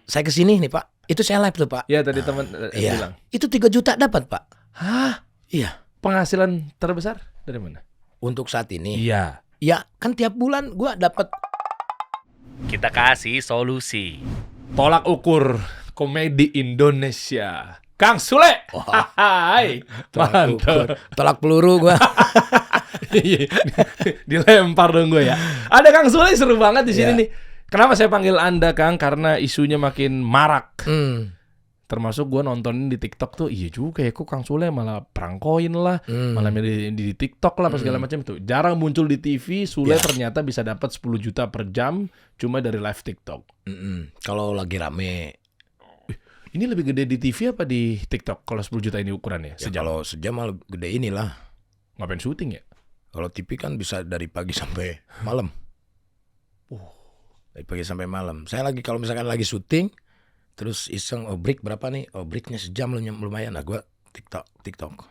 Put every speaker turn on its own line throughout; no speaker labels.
saya kesini nih Pak, itu saya live tuh Pak.
Ya tadi teman
Iya.
bilang.
Itu 3 juta dapat Pak.
Hah?
Iya.
Penghasilan terbesar dari mana?
Untuk saat ini.
Iya.
Ya kan tiap bulan gua dapat.
Kita kasih solusi.
Tolak ukur komedi Indonesia. Kang Sule. Hai. Mantap.
Tolak peluru gua.
Dilempar dong gue ya. Ada Kang Sule seru banget di sini
Iya.
nih. Kenapa saya panggil Anda Kang? Karena isunya makin marak. Termasuk gue nontonin di TikTok tuh, iya juga ya, kok Kang Sule malah perang koin lah, malah di TikTok lah, apa segala macam itu. Jarang muncul di TV, Sule ternyata bisa dapat 10 juta per jam cuma dari live TikTok.
Kalau lagi rame.
Ini lebih gede di TV apa di TikTok kalau 10 juta ini ukurannya?
Ya,
Sejam?
kalau sejam malah gede inilah.
Ngapain syuting ya?
Kalau TV kan bisa dari pagi sampai malam. Dari pagi sampai malam. Saya lagi kalau misalkan lagi syuting, terus iseng, break berapa nih? Breaknya sejam lumayan. Nah gue TikTok.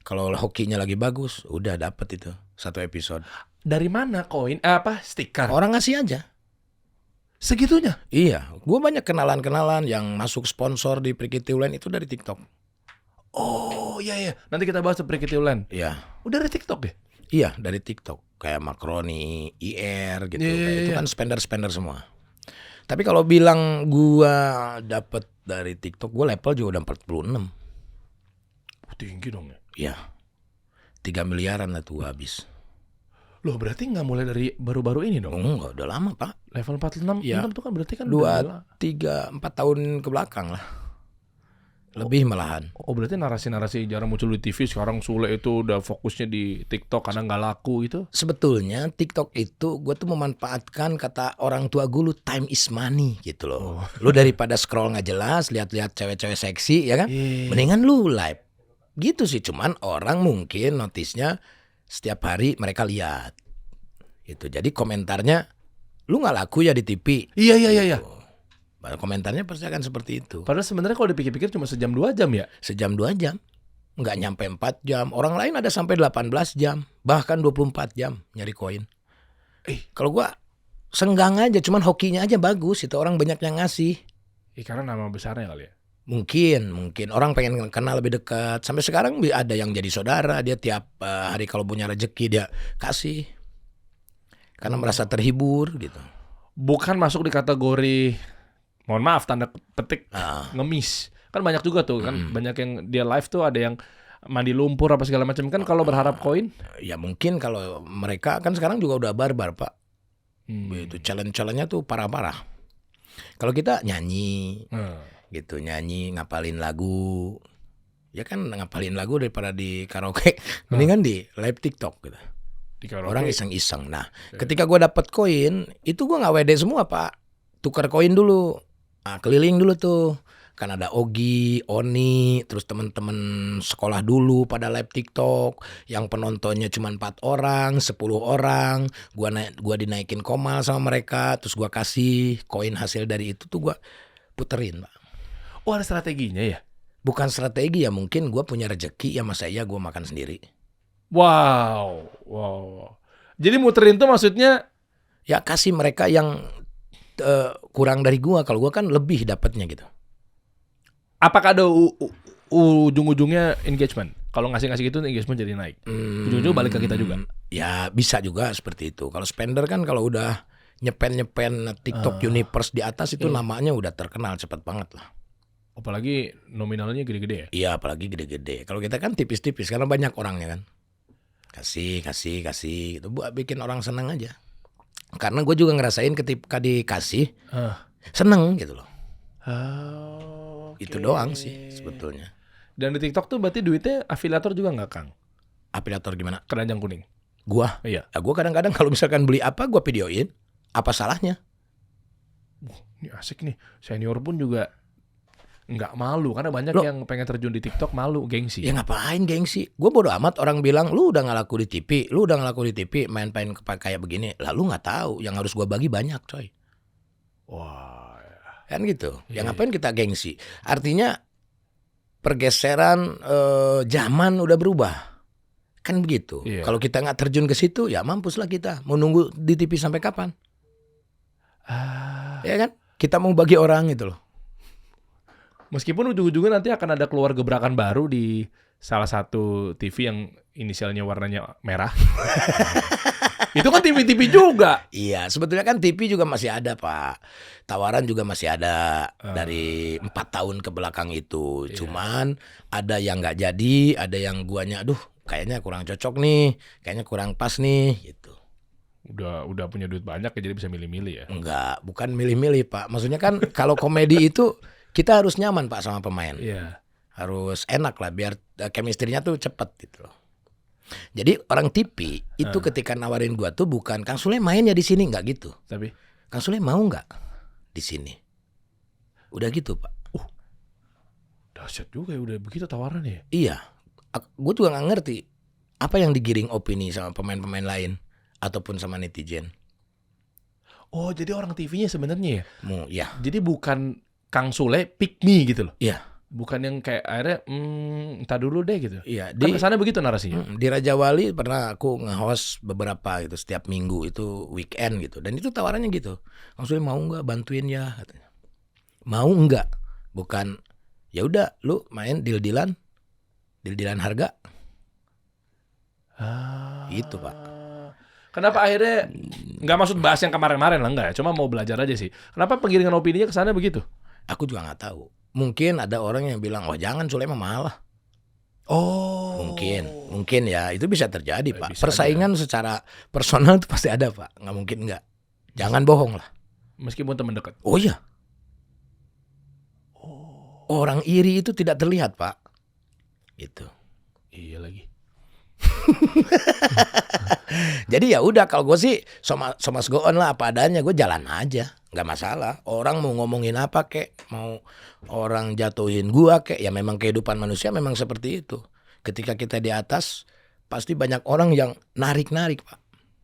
Kalau hokinya lagi bagus, udah dapet itu 1 episode.
Dari mana koin? Stiker?
Orang ngasih aja.
Segitunya?
Iya, gue banyak kenalan-kenalan yang masuk sponsor di Prikitiulen itu dari TikTok.
Oh iya. Nanti kita bahas Prikitiulen.
Iya.
Udah dari TikTok ya?
Iya, dari TikTok. Kayak Makroni, IR gitu.
Iya.
Itu kan spender semua. Tapi kalau bilang gua dapet dari TikTok, gua level juga udah 46.
Tinggi dong ya?
Iya. 3 miliaran lah tuh habis.
Loh berarti nggak mulai dari baru-baru ini dong?
Enggak, udah lama Pak.
Level 46
Iya.
itu kan berarti kan
2, 3, 4 tahun ke belakang lah. Lebih malahan.
Oh berarti narasi-narasi jarang muncul di TV, sekarang Sule itu udah fokusnya di TikTok karena nggak laku itu?
Sebetulnya TikTok itu gue tuh memanfaatkan kata orang tua gue, lu time is money gitu loh. Lu daripada scroll nggak jelas, lihat-lihat cewek-cewek seksi ya kan, mendingan lu live. Gitu sih, cuman orang mungkin notisnya setiap hari mereka lihat. Gitu. Jadi komentarnya, lu nggak laku ya di TV.
Iya.
Komentarnya pasti akan seperti itu.
Padahal sebenarnya kalau dipikir-pikir cuma sejam 2 jam ya?
Sejam 2 jam. Nggak nyampe 4 jam. Orang lain ada sampai 18 jam. Bahkan 24 jam nyari koin. Kalau gua senggang aja. Cuman hokinya aja bagus. Itu orang banyak yang ngasih.
Karena nama besarnya kali ya?
Mungkin. Orang pengen kenal lebih dekat. Sampai sekarang ada yang jadi saudara. Dia tiap hari kalau punya rezeki dia kasih. Karena merasa terhibur gitu.
Bukan masuk di kategori, mohon maaf tanda petik, ngemis. Kan banyak juga tuh kan, banyak yang dia live tuh ada yang mandi lumpur apa segala macam kan kalau berharap koin.
Ya mungkin kalau mereka kan sekarang juga udah barbar Pak. Itu challenge-nya tuh parah-parah. Kalau kita nyanyi gitu, nyanyi ngapalin lagu. Ya kan ngapalin lagu daripada di karaoke, mendingan di live TikTok gitu. Orang iseng-iseng. Nah, ketika gue dapet koin, itu gue nggak WD semua Pak. Tukar koin dulu. Keliling dulu tuh. Kan ada Ogi, Oni, terus teman-teman sekolah dulu pada live TikTok. Yang penontonnya cuma 4 orang, 10 orang. Gua dinaikin komal sama mereka. Terus gua kasih koin hasil dari itu tuh gua puterin Pak.
Oh ada strateginya ya?
Bukan strategi ya, mungkin gua punya rezeki ya, masa iya gua makan sendiri.
Wow. Jadi muterin tuh maksudnya?
Ya kasih mereka yang kurang dari gua. Kalau gua kan lebih dapatnya gitu.
Apakah ada ujung-ujungnya engagement? Kalau ngasih-ngasih gitu engagement jadi naik. Ujung-ujung balik ke kita juga.
Ya bisa juga seperti itu. Kalau spender kan kalau udah nyepen TikTok universe di atas itu namanya udah terkenal cepat banget lah.
Apalagi nominalnya gede-gede ya?
Iya, apalagi gede-gede. Kalau kita kan tipis-tipis karena banyak orangnya kan. Kasih itu buat bikin orang senang aja. Karena gue juga ngerasain ketika dikasih seneng gitu loh. Itu doang sih sebetulnya.
Dan di TikTok tuh berarti duitnya afiliator juga nggak Kang?
Afiliator gimana?
Keranjang kuning.
Gua?
Iya.
Nah, gua kadang-kadang kalau misalkan beli apa gua videoin. Apa salahnya?
Ini asik nih. Senior pun juga nggak malu karena banyak yang pengen terjun di TikTok malu, gengsi.
Ya ngapain gengsi? Gue bodo amat orang bilang lu udah nggak laku di TV, main-main kayak begini. Lalu nggak tahu yang harus gue bagi banyak coy.
Wah.
Kan gitu. Yang ngapain kita gengsi? Artinya pergeseran zaman udah berubah. Kan begitu. Kalau kita nggak terjun ke situ ya mampuslah kita. Mau nunggu di TV sampai kapan? Ya kan? kita mau bagi orang gitu loh.
Meskipun ujung-ujungnya nanti akan ada keluar gebrakan baru di salah satu TV yang inisialnya warnanya merah. Itu kan TV-TV juga.
Iya, sebetulnya kan TV juga masih ada, Pak. Tawaran juga masih ada dari 4 tahun ke belakang itu. Cuman ada yang nggak jadi, ada yang guanya, aduh, kayaknya kurang cocok nih, kayaknya kurang pas nih, gitu.
Udah punya duit banyak ya, jadi bisa milih-milih ya.
Enggak, bukan milih-milih, Pak. Maksudnya kan kalau komedi itu kita harus nyaman, Pak, sama pemain.
Iya.
Harus enak lah, biar chemistry-nya tuh cepet gitu loh. Jadi orang TV itu ketika nawarin gua tuh bukan Kang Sule main ya di sini, nggak gitu.
Tapi
Kang Sule mau nggak di sini? Udah gitu, Pak.
dahsyat juga ya, udah begitu tawarannya ya.
Iya, gue juga nggak ngerti apa yang digiring opini sama pemain-pemain lain ataupun sama netizen.
Oh, jadi orang TV-nya sebenarnya ya.
Ya.
Jadi bukan Kang Sule pick me gitu loh.
Iya.
Bukan yang kayak akhirnya entar dulu deh gitu.
Iya,
Kan kesannya begitu narasinya.
Di Raja Wali pernah aku nge-host beberapa gitu setiap minggu itu weekend gitu. Dan itu tawarannya gitu. Kang Sule mau nggak bantuin ya katanya. Mau nggak? Bukan ya udah lu main deal-dealan harga. Itu, Pak.
Kenapa akhirnya nggak maksud bahas yang kemarin-kemarin lah, enggak ya, cuma mau belajar aja sih. Kenapa penggiringan opininya kesannya begitu?
Aku juga nggak tahu. Mungkin ada orang yang bilang, wah jangan Sule mah malah.
Oh.
Mungkin ya, itu bisa terjadi, Pak.
Bisa
Persaingan secara personal itu pasti ada, Pak. Nggak mungkin nggak. Jangan bohong lah.
Meskipun teman dekat.
Oh iya. Orang iri itu tidak terlihat, Pak. Gitu.
Iya lagi.
Jadi ya udah, kalau gue sih so much go on lah, apa adanya, gue jalan aja, nggak masalah. Orang mau ngomongin apa kek, mau orang jatuhin gua kek, ya memang kehidupan manusia memang seperti itu. Ketika kita di atas pasti banyak orang yang narik Pak.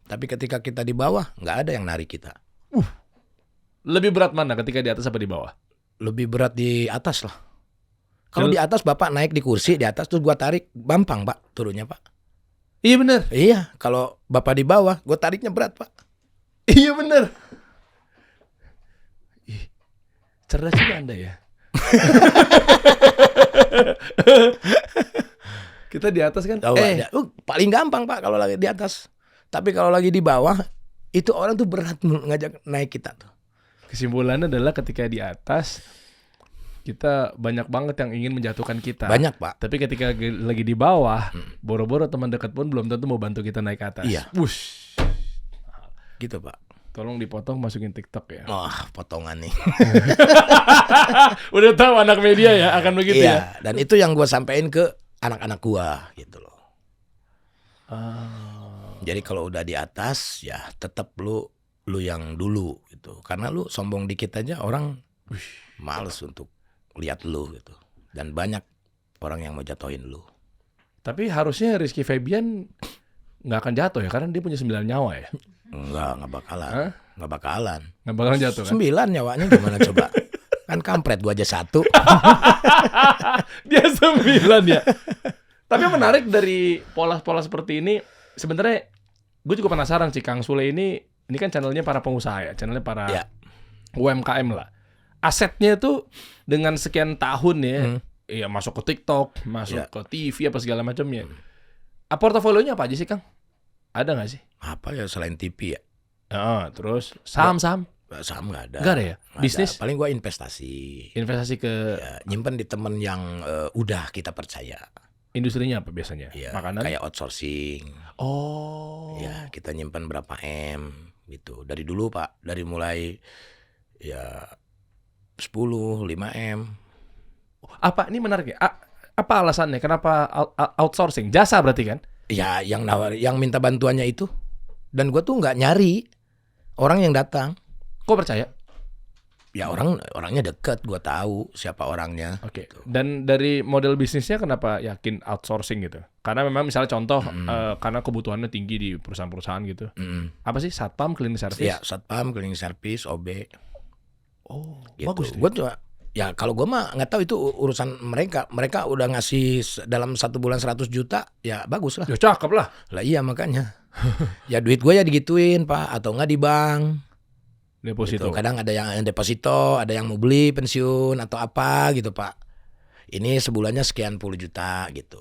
Tapi ketika kita di bawah nggak ada yang narik kita.
Lebih berat mana ketika di atas apa di bawah?
Lebih berat di atas lah. Kalau di atas Bapak naik di kursi di atas terus gua tarik, gampang Pak turunnya, Pak.
Iya bener.
Iya, kalau Bapak di bawah, gue tariknya berat, Pak.
Iya bener. Ih, cerdas juga Anda ya. Kita di atas kan.
Paling gampang, Pak, kalau lagi di atas. Tapi kalau lagi di bawah, itu orang tuh berat ngajak naik kita tuh.
Kesimpulannya adalah ketika di atas, kita banyak banget yang ingin menjatuhkan kita.
Banyak, Pak.
Tapi ketika lagi di bawah, boro-boro teman dekat pun belum tentu mau bantu kita naik ke atas.
Iya.
Wush.
Gitu, Pak.
Tolong dipotong, masukin TikTok ya.
Wah, potongan nih.
Udah tahu anak media ya akan begitu ya.
Dan itu yang gue sampein ke anak-anak gue gitu loh. Jadi kalau udah di atas, ya tetap lu yang dulu gitu. Karena lu sombong dikit aja orang males untuk lihat lu gitu. Dan banyak orang yang mau jatuhin lu.
Tapi harusnya Rizky Febian nggak akan jatuh ya, karena dia punya 9 nyawa ya.
Nggak bakalan. Nggak bakalan.
Nggak bakalan jatuh kan?
9 nyawanya gimana coba? Kan kampret, gua aja 1.
Dia 9 ya. Tapi menarik dari pola-pola seperti ini, sebenarnya gue juga penasaran sih, Kang Sule ini kan channelnya para pengusaha ya, channelnya para UMKM lah. Asetnya tuh dengan sekian tahun ya, ya masuk ke TikTok, masuk ke TV apa segala macamnya. Portofolionya apa aja sih, Kang? Ada nggak sih?
Apa ya selain TV ya?
Terus saham?
Saham nggak ada.
Nggak ada ya? Bisnis?
Paling gua investasi.
Investasi ke
nyimpen di temen yang udah kita percaya.
Industrinya apa biasanya?
Ya,
makanan?
Kayak outsourcing.
Oh.
Ya, kita nyimpen berapa M gitu. Dari dulu, Pak. Dari mulai ya 10, 5M.
Apa ini menarik ya? Apa alasannya? Kenapa outsourcing? Jasa berarti kan?
Ya, yang minta bantuannya itu. Dan gue tuh nggak nyari orang yang datang.
Kok percaya?
Ya orangnya deket, gue tahu siapa orangnya.
Oke. Gitu. Dan dari model bisnisnya kenapa yakin outsourcing gitu? Karena memang misalnya contoh karena kebutuhannya tinggi di perusahaan-perusahaan gitu. Apa sih? Satpam, cleaning service?
Ya, Satpam, cleaning service, OB.
Oh,
gitu.
Bagus.
Gue tuh ya kalau gue mah nggak tahu itu urusan mereka. Mereka udah ngasih dalam 1 bulan 100 juta, ya bagus lah.
Ya cakep lah.
Lah iya makanya. Ya duit gue ya digituin, Pak, atau nggak di bank.
Deposito.
Gitu. Kadang ada yang deposito, ada yang mau beli pensiun atau apa gitu Pak. Ini sebulannya sekian puluh juta gitu.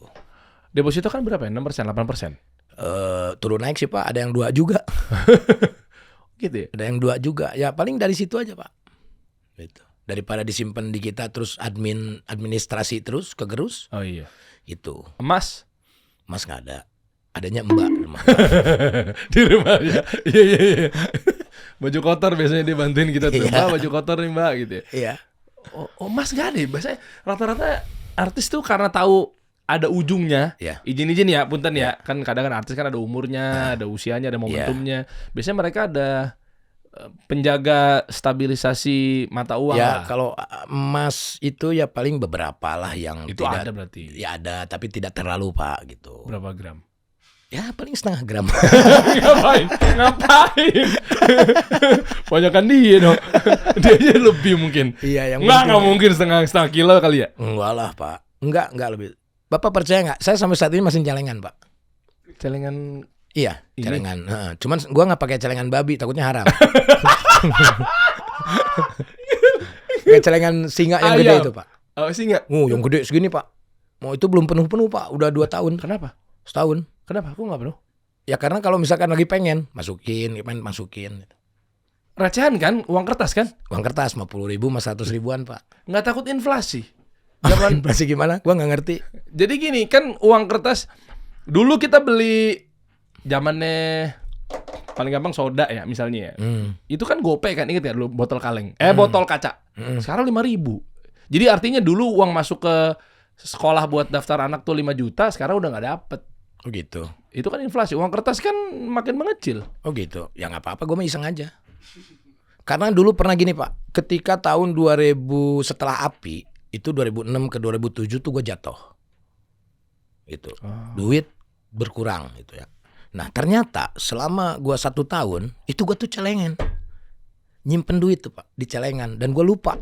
Deposito kan berapa ya? 6%, 8%?
Turun naik sih Pak, ada yang 2 juga.
Gitu ya?
Ada yang 2 juga. Ya paling dari situ aja Pak. Gitu. Daripada disimpan di kita terus administrasi terus kegerus.
Oh iya.
Itu.
Emas?
Emas nggak ada. Adanya Mbak.
Di rumah ya. Iya. Baju kotor biasanya dia bantuin kita tuh. Mbak, baju kotor nih Mbak gitu ya.
Iya.
Oh Mas nggak ada ya? Biasanya rata-rata artis tuh karena tahu ada ujungnya.
Iya.
Izin ya, punten ya. Kan kadang kan artis kan ada umurnya, ada usianya, ada momentumnya. Biasanya mereka ada penjaga stabilisasi mata uang
Ya
lah.
kalau emas itu ya paling beberapa lah yang
Itu
tidak,
ada berarti.
ya ada tapi tidak terlalu Pak gitu.
Berapa gram?
Ya paling setengah gram.
Ngapain? Banyakan dia dong. Dia aja lebih mungkin.
Iya yang
Nggak mungkin setengah kilo kali ya.
Enggak lah Pak. Enggak lebih. Bapak percaya nggak? Saya sampai saat ini masih celengan Pak.
Celengan
Iya,
ini?
celengan. Cuman gua nggak pakai celengan babi, takutnya haram. Kayak celengan singa yang gede
Ayam.
itu Pak.
Oh sih nggak?
Yang gede segini Pak. Mau itu belum penuh Pak. Udah 2 tahun.
Kenapa?
Setahun.
Kenapa? Aku nggak penuh.
Ya karena kalau misalkan lagi pengen masukin.
Recehan kan? Uang kertas kan?
Uang kertas 50.000 sama 100 ribuan Pak.
Nggak takut inflasi.
Inflasi gimana? Gua nggak ngerti.
Jadi gini kan uang kertas dulu kita beli zamannya paling gampang soda ya misalnya ya. Itu kan GoPay kan, inget ya dulu botol kaleng. Botol kaca. Sekarang 5.000. Jadi artinya dulu uang masuk ke sekolah buat daftar anak tuh 5 juta, sekarang udah nggak dapet.
Oh gitu.
Itu kan inflasi. Uang kertas kan makin mengecil.
Oh gitu. Ya nggak apa-apa. Gue mah iseng aja. Karena dulu pernah gini Pak. Ketika tahun 2000 setelah API itu 2006 ke 2007 tuh gue jatuh. Itu duit berkurang gitu ya. Nah ternyata selama gue 1 tahun itu gue tuh celengan, nyimpen duit tuh Pak di celengan dan gue lupa.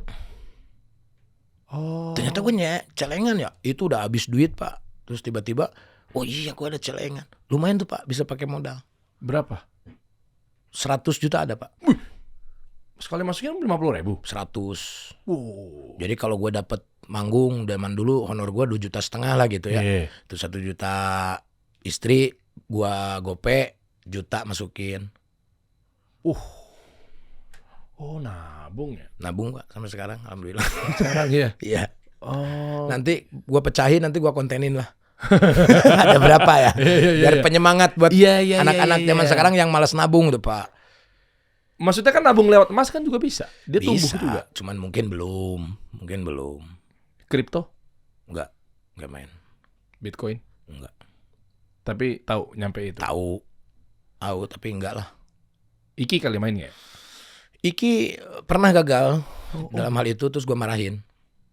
Ternyata gue celengan ya itu udah habis duit Pak. Terus tiba-tiba oh iya gue ada celengan. Lumayan tuh Pak bisa pakai modal.
Berapa?
100 juta ada Pak.
Sekali masukin 50.000.
100. Jadi kalau gue dapet manggung zaman dulu honor gue 2,5 juta lah gitu ya. Itu 1 juta istri gue gope juta masukin.
Oh nabung ya.
Nabung Pak sampai sekarang alhamdulillah.
Sekarang ya.
Iya.
Oh.
Nanti gue pecahin nanti gue kontenin lah. Ada berapa ya? Biar penyemangat buat anak-anak zaman sekarang yang malas nabung tuh Pak.
Maksudnya kan nabung lewat emas kan juga bisa. Dia tumbuh juga.
Cuman mungkin belum.
Kripto?
Enggak main.
Bitcoin?
Enggak.
Tapi tahu nyampe itu.
Tahu tapi enggak lah.
Iki kali main nggak?
Iki pernah gagal dalam hal itu terus gue marahin.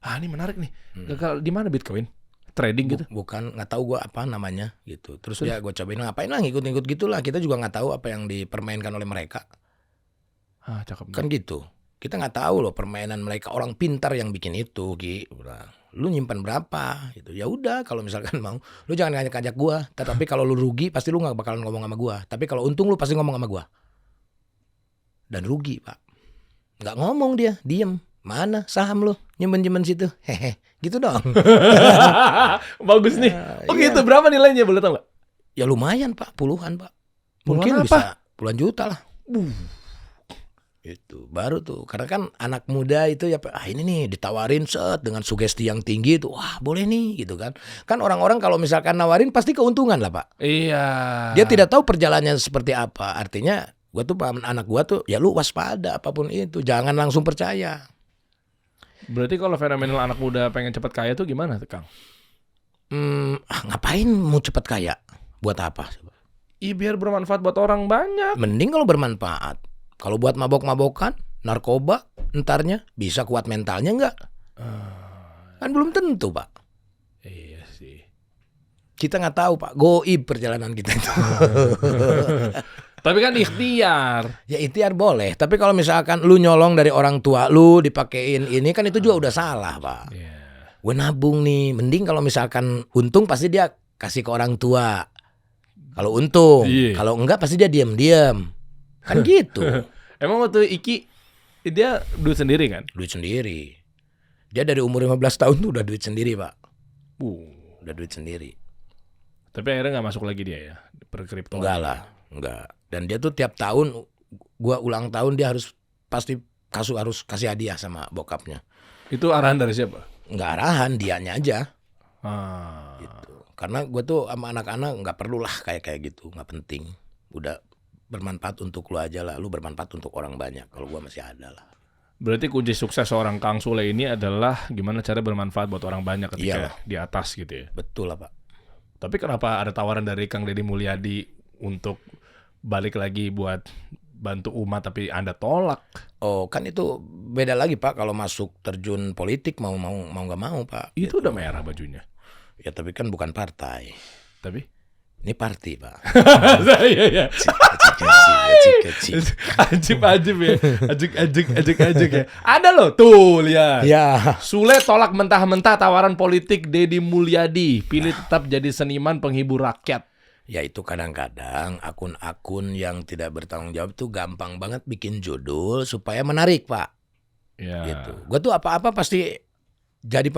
Ini menarik nih. Gagal di mana Bitcoin? Trading gitu?
Bukan, nggak tahu gue apa namanya gitu. Terus ya gue cobain ngapain lah ngikut-ngikut gitulah. Kita juga nggak tahu apa yang dipermainkan oleh mereka.
Cakep.
Kan gitu. Kita nggak tahu loh permainan mereka. Orang pintar yang bikin itu, Ki. Lu nyimpan berapa? Gitu. Ya udah, kalau misalkan mau, lu jangan ngajak-ngajak gue. Tapi kalau lu rugi, pasti lu nggak bakalan ngomong sama gue. Tapi kalau untung, lu pasti ngomong sama gue. Dan rugi, Pak. Nggak ngomong dia, diem. Mana saham lu? Nyimpen situ. Hehe, gitu dong.
Bagus nih. Gitu, berapa nilainya boleh tahu nggak?
Ya lumayan Pak, puluhan Pak.
Puluhan
Mungkin
apa?
bisa puluhan juta lah. Itu baru tuh, karena kan anak muda itu ya ini nih ditawarin dengan sugesti yang tinggi itu, wah boleh nih gitu kan. Kan orang-orang kalau misalkan nawarin pasti keuntungan lah Pak.
Iya.
Dia tidak tahu perjalanannya seperti apa. Artinya gua tuh anak gua tuh ya lu waspada apapun itu, jangan langsung percaya.
Berarti kalau fenomenal anak muda pengen cepat kaya tuh gimana tuh Kang?
Ngapain mau cepat kaya? Buat apa?
Biar bermanfaat buat orang banyak.
Mending kalau bermanfaat. Kalau buat mabok-mabokan, narkoba, entarnya bisa kuat mentalnya enggak? Kan belum tentu Pak.
Iya sih.
Kita nggak tahu Pak, goib perjalanan kita itu.
Tapi kan ikhtiar.
Ya ikhtiar boleh, tapi kalau misalkan lu nyolong dari orang tua lu dipakein ini kan itu juga udah salah Pak. Gue nabung nih, mending kalau misalkan untung pasti dia kasih ke orang tua. Kalau untung, kalau enggak pasti dia diam-diam. Kan gitu.
Emang waktu Iki dia duit sendiri kan?
Duit sendiri. Dia dari umur 15 tahun tuh udah duit sendiri, Pak. Udah duit sendiri.
Tapi akhirnya nggak masuk lagi dia ya per kripto.
Enggak lah, enggak. Dan dia tuh tiap tahun gua ulang tahun dia harus pasti harus kasih hadiah sama bokapnya.
Itu arahan dari siapa?
Enggak arahan, dianya aja.
Gitu.
Karena gue tuh sama anak-anak nggak perlulah kayak gitu, nggak penting. Udah bermanfaat untuk lu aja lah, lu bermanfaat untuk orang banyak. Kalau gue masih ada lah.
Berarti kunci sukses seorang Kang Sule ini adalah gimana cara bermanfaat buat orang banyak ketika di atas gitu ya.
Betul lah Pak.
Tapi kenapa ada tawaran dari Kang Deddy Mulyadi untuk balik lagi buat bantu umat tapi Anda tolak?
Oh kan itu beda lagi Pak. Kalau masuk terjun politik mau nggak mau Pak.
Itu udah merah bajunya.
Ya tapi kan bukan partai.
Tapi
ini party Pak.
Iya.
Kecil.
Ajib ya. Ajik ya. Ada loh tuh lihat.
Ya.
Sule tolak mentah-mentah tawaran politik Deddy Mulyadi. Pilih tetap jadi seniman penghibur rakyat.
Ya itu kadang-kadang akun-akun yang tidak bertanggung jawab tuh gampang banget bikin judul supaya menarik Pak.
Ya.
Gitu. Gue tuh apa-apa pasti jadi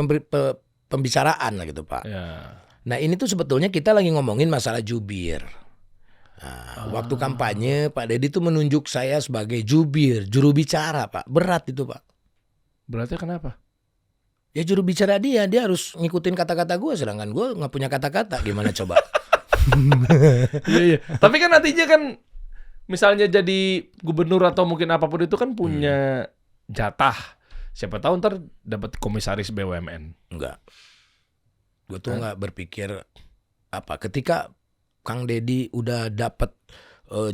pembicaraan lah gitu Pak.
Ya.
Nah ini tuh sebetulnya kita lagi ngomongin masalah jubir. Nah, waktu kampanye Pak Deddy tuh menunjuk saya sebagai jubir, juru bicara Pak. Berat itu Pak.
Berarti kenapa?
Ya juru bicara dia harus ngikutin kata-kata gue, sedangkan gue nggak punya kata-kata. Gimana coba?
Iya. Tapi kan nantinya kan misalnya jadi gubernur atau mungkin apapun itu kan punya jatah. Siapa tahu ntar dapat komisaris BUMN.
Enggak. Gue tuh nggak berpikir apa. Ketika Kang Deddy udah dapat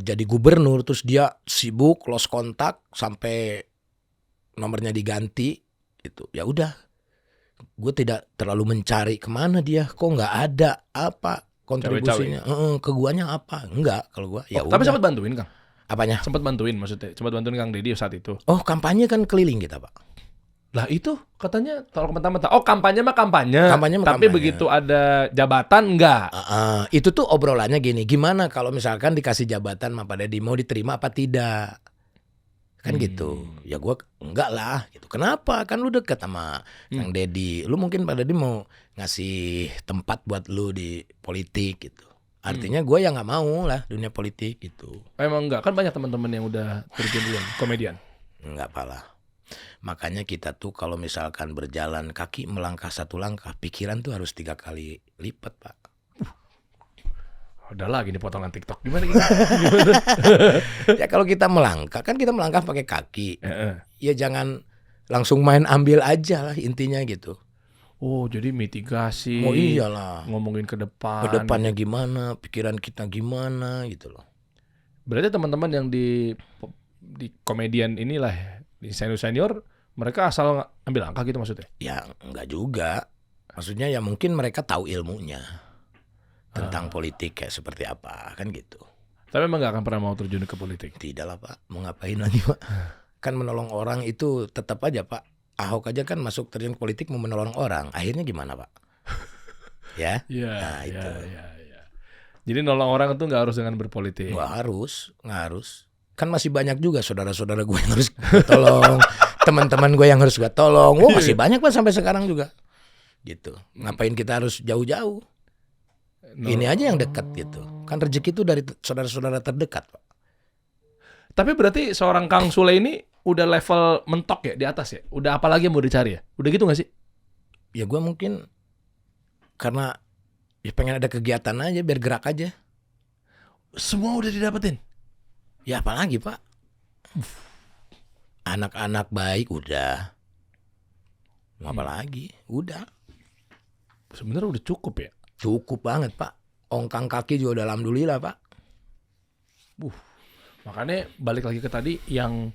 jadi gubernur, terus dia sibuk lost kontak sampai nomornya diganti, itu ya udah. Gue tidak terlalu mencari kemana dia, kok nggak ada apa kontribusinya ke guanya apa? Enggak kalau gua. Ya
tapi
udah.
sempat bantuin Kang.
Apanya?
Sempat bantuin maksudnya. Sempat bantuin Kang Deddy saat itu.
Oh kampanye kan keliling kita Pak.
Lah itu katanya tolak mentah-mentah. Oh kampanye mah kampanye.
Kampanye mah
tapi
kampanye.
Begitu ada jabatan enggak.
Itu tuh obrolannya gini. Gimana kalau misalkan dikasih jabatan sama Pak Deddy, mau diterima apa tidak? Kan gitu. Ya gue enggak lah gitu. Kenapa? Kan lu deket sama Kang Deddy. Lu mungkin Pak Deddy mau ngasih tempat buat lu di politik gitu. Artinya gue yang nggak mau lah dunia politik gitu.
Emang enggak? Kan banyak teman-teman yang udah terjun duluan, komedian.
Enggak apalah. Makanya kita tuh kalau misalkan berjalan kaki melangkah satu langkah, pikiran tuh harus 3 kali lipat Pak.
Udah lagi nih potongan TikTok. Gimana?
Ya kalau kita melangkah, kan kita melangkah pakai kaki. Ya jangan langsung main ambil aja lah intinya gitu.
Oh jadi mitigasi.
Oh iyalah.
Ngomongin ke depan.
Ke depannya gimana, pikiran kita gimana gitu loh.
Berarti teman-teman yang di komedian inilah, di senior, mereka asal ambil langkah gitu maksudnya?
Ya enggak juga. Maksudnya ya mungkin mereka tahu ilmunya tentang politik kayak seperti apa kan gitu.
Tapi emang gak akan pernah mau terjun ke politik?
Tidak lah Pak, mau ngapain lagi Pak? Kan menolong orang itu tetap aja Pak. Ahok aja kan masuk terjun politik mau menolong orang. Akhirnya gimana Pak? Ya?
Iya.
Nah, itu.
Ya. Jadi nolong orang itu gak harus dengan berpolitik?
Nggak harus. Kan masih banyak juga saudara-saudara gue yang harus gue tolong. Teman-teman gue yang harus gue tolong. Oh masih banyak Pak sampai sekarang juga. Gitu. Ngapain kita harus jauh-jauh? Ini aja yang dekat gitu. Kan rezeki itu dari saudara-saudara terdekat Pak.
Tapi berarti seorang Kang Sule ini udah level mentok ya di atas ya? Udah apa lagi yang mau dicari ya? Udah gitu gak sih?
Ya gue mungkin karena ya pengen ada kegiatan aja biar gerak aja.
Semua udah didapetin?
Ya apalagi Pak. Anak-anak baik udah. Mau apa lagi? Udah.
Sebenarnya udah cukup ya?
Cukup banget Pak. Ongkang kaki juga udah alhamdulillah Pak.
Makanya balik lagi ke tadi yang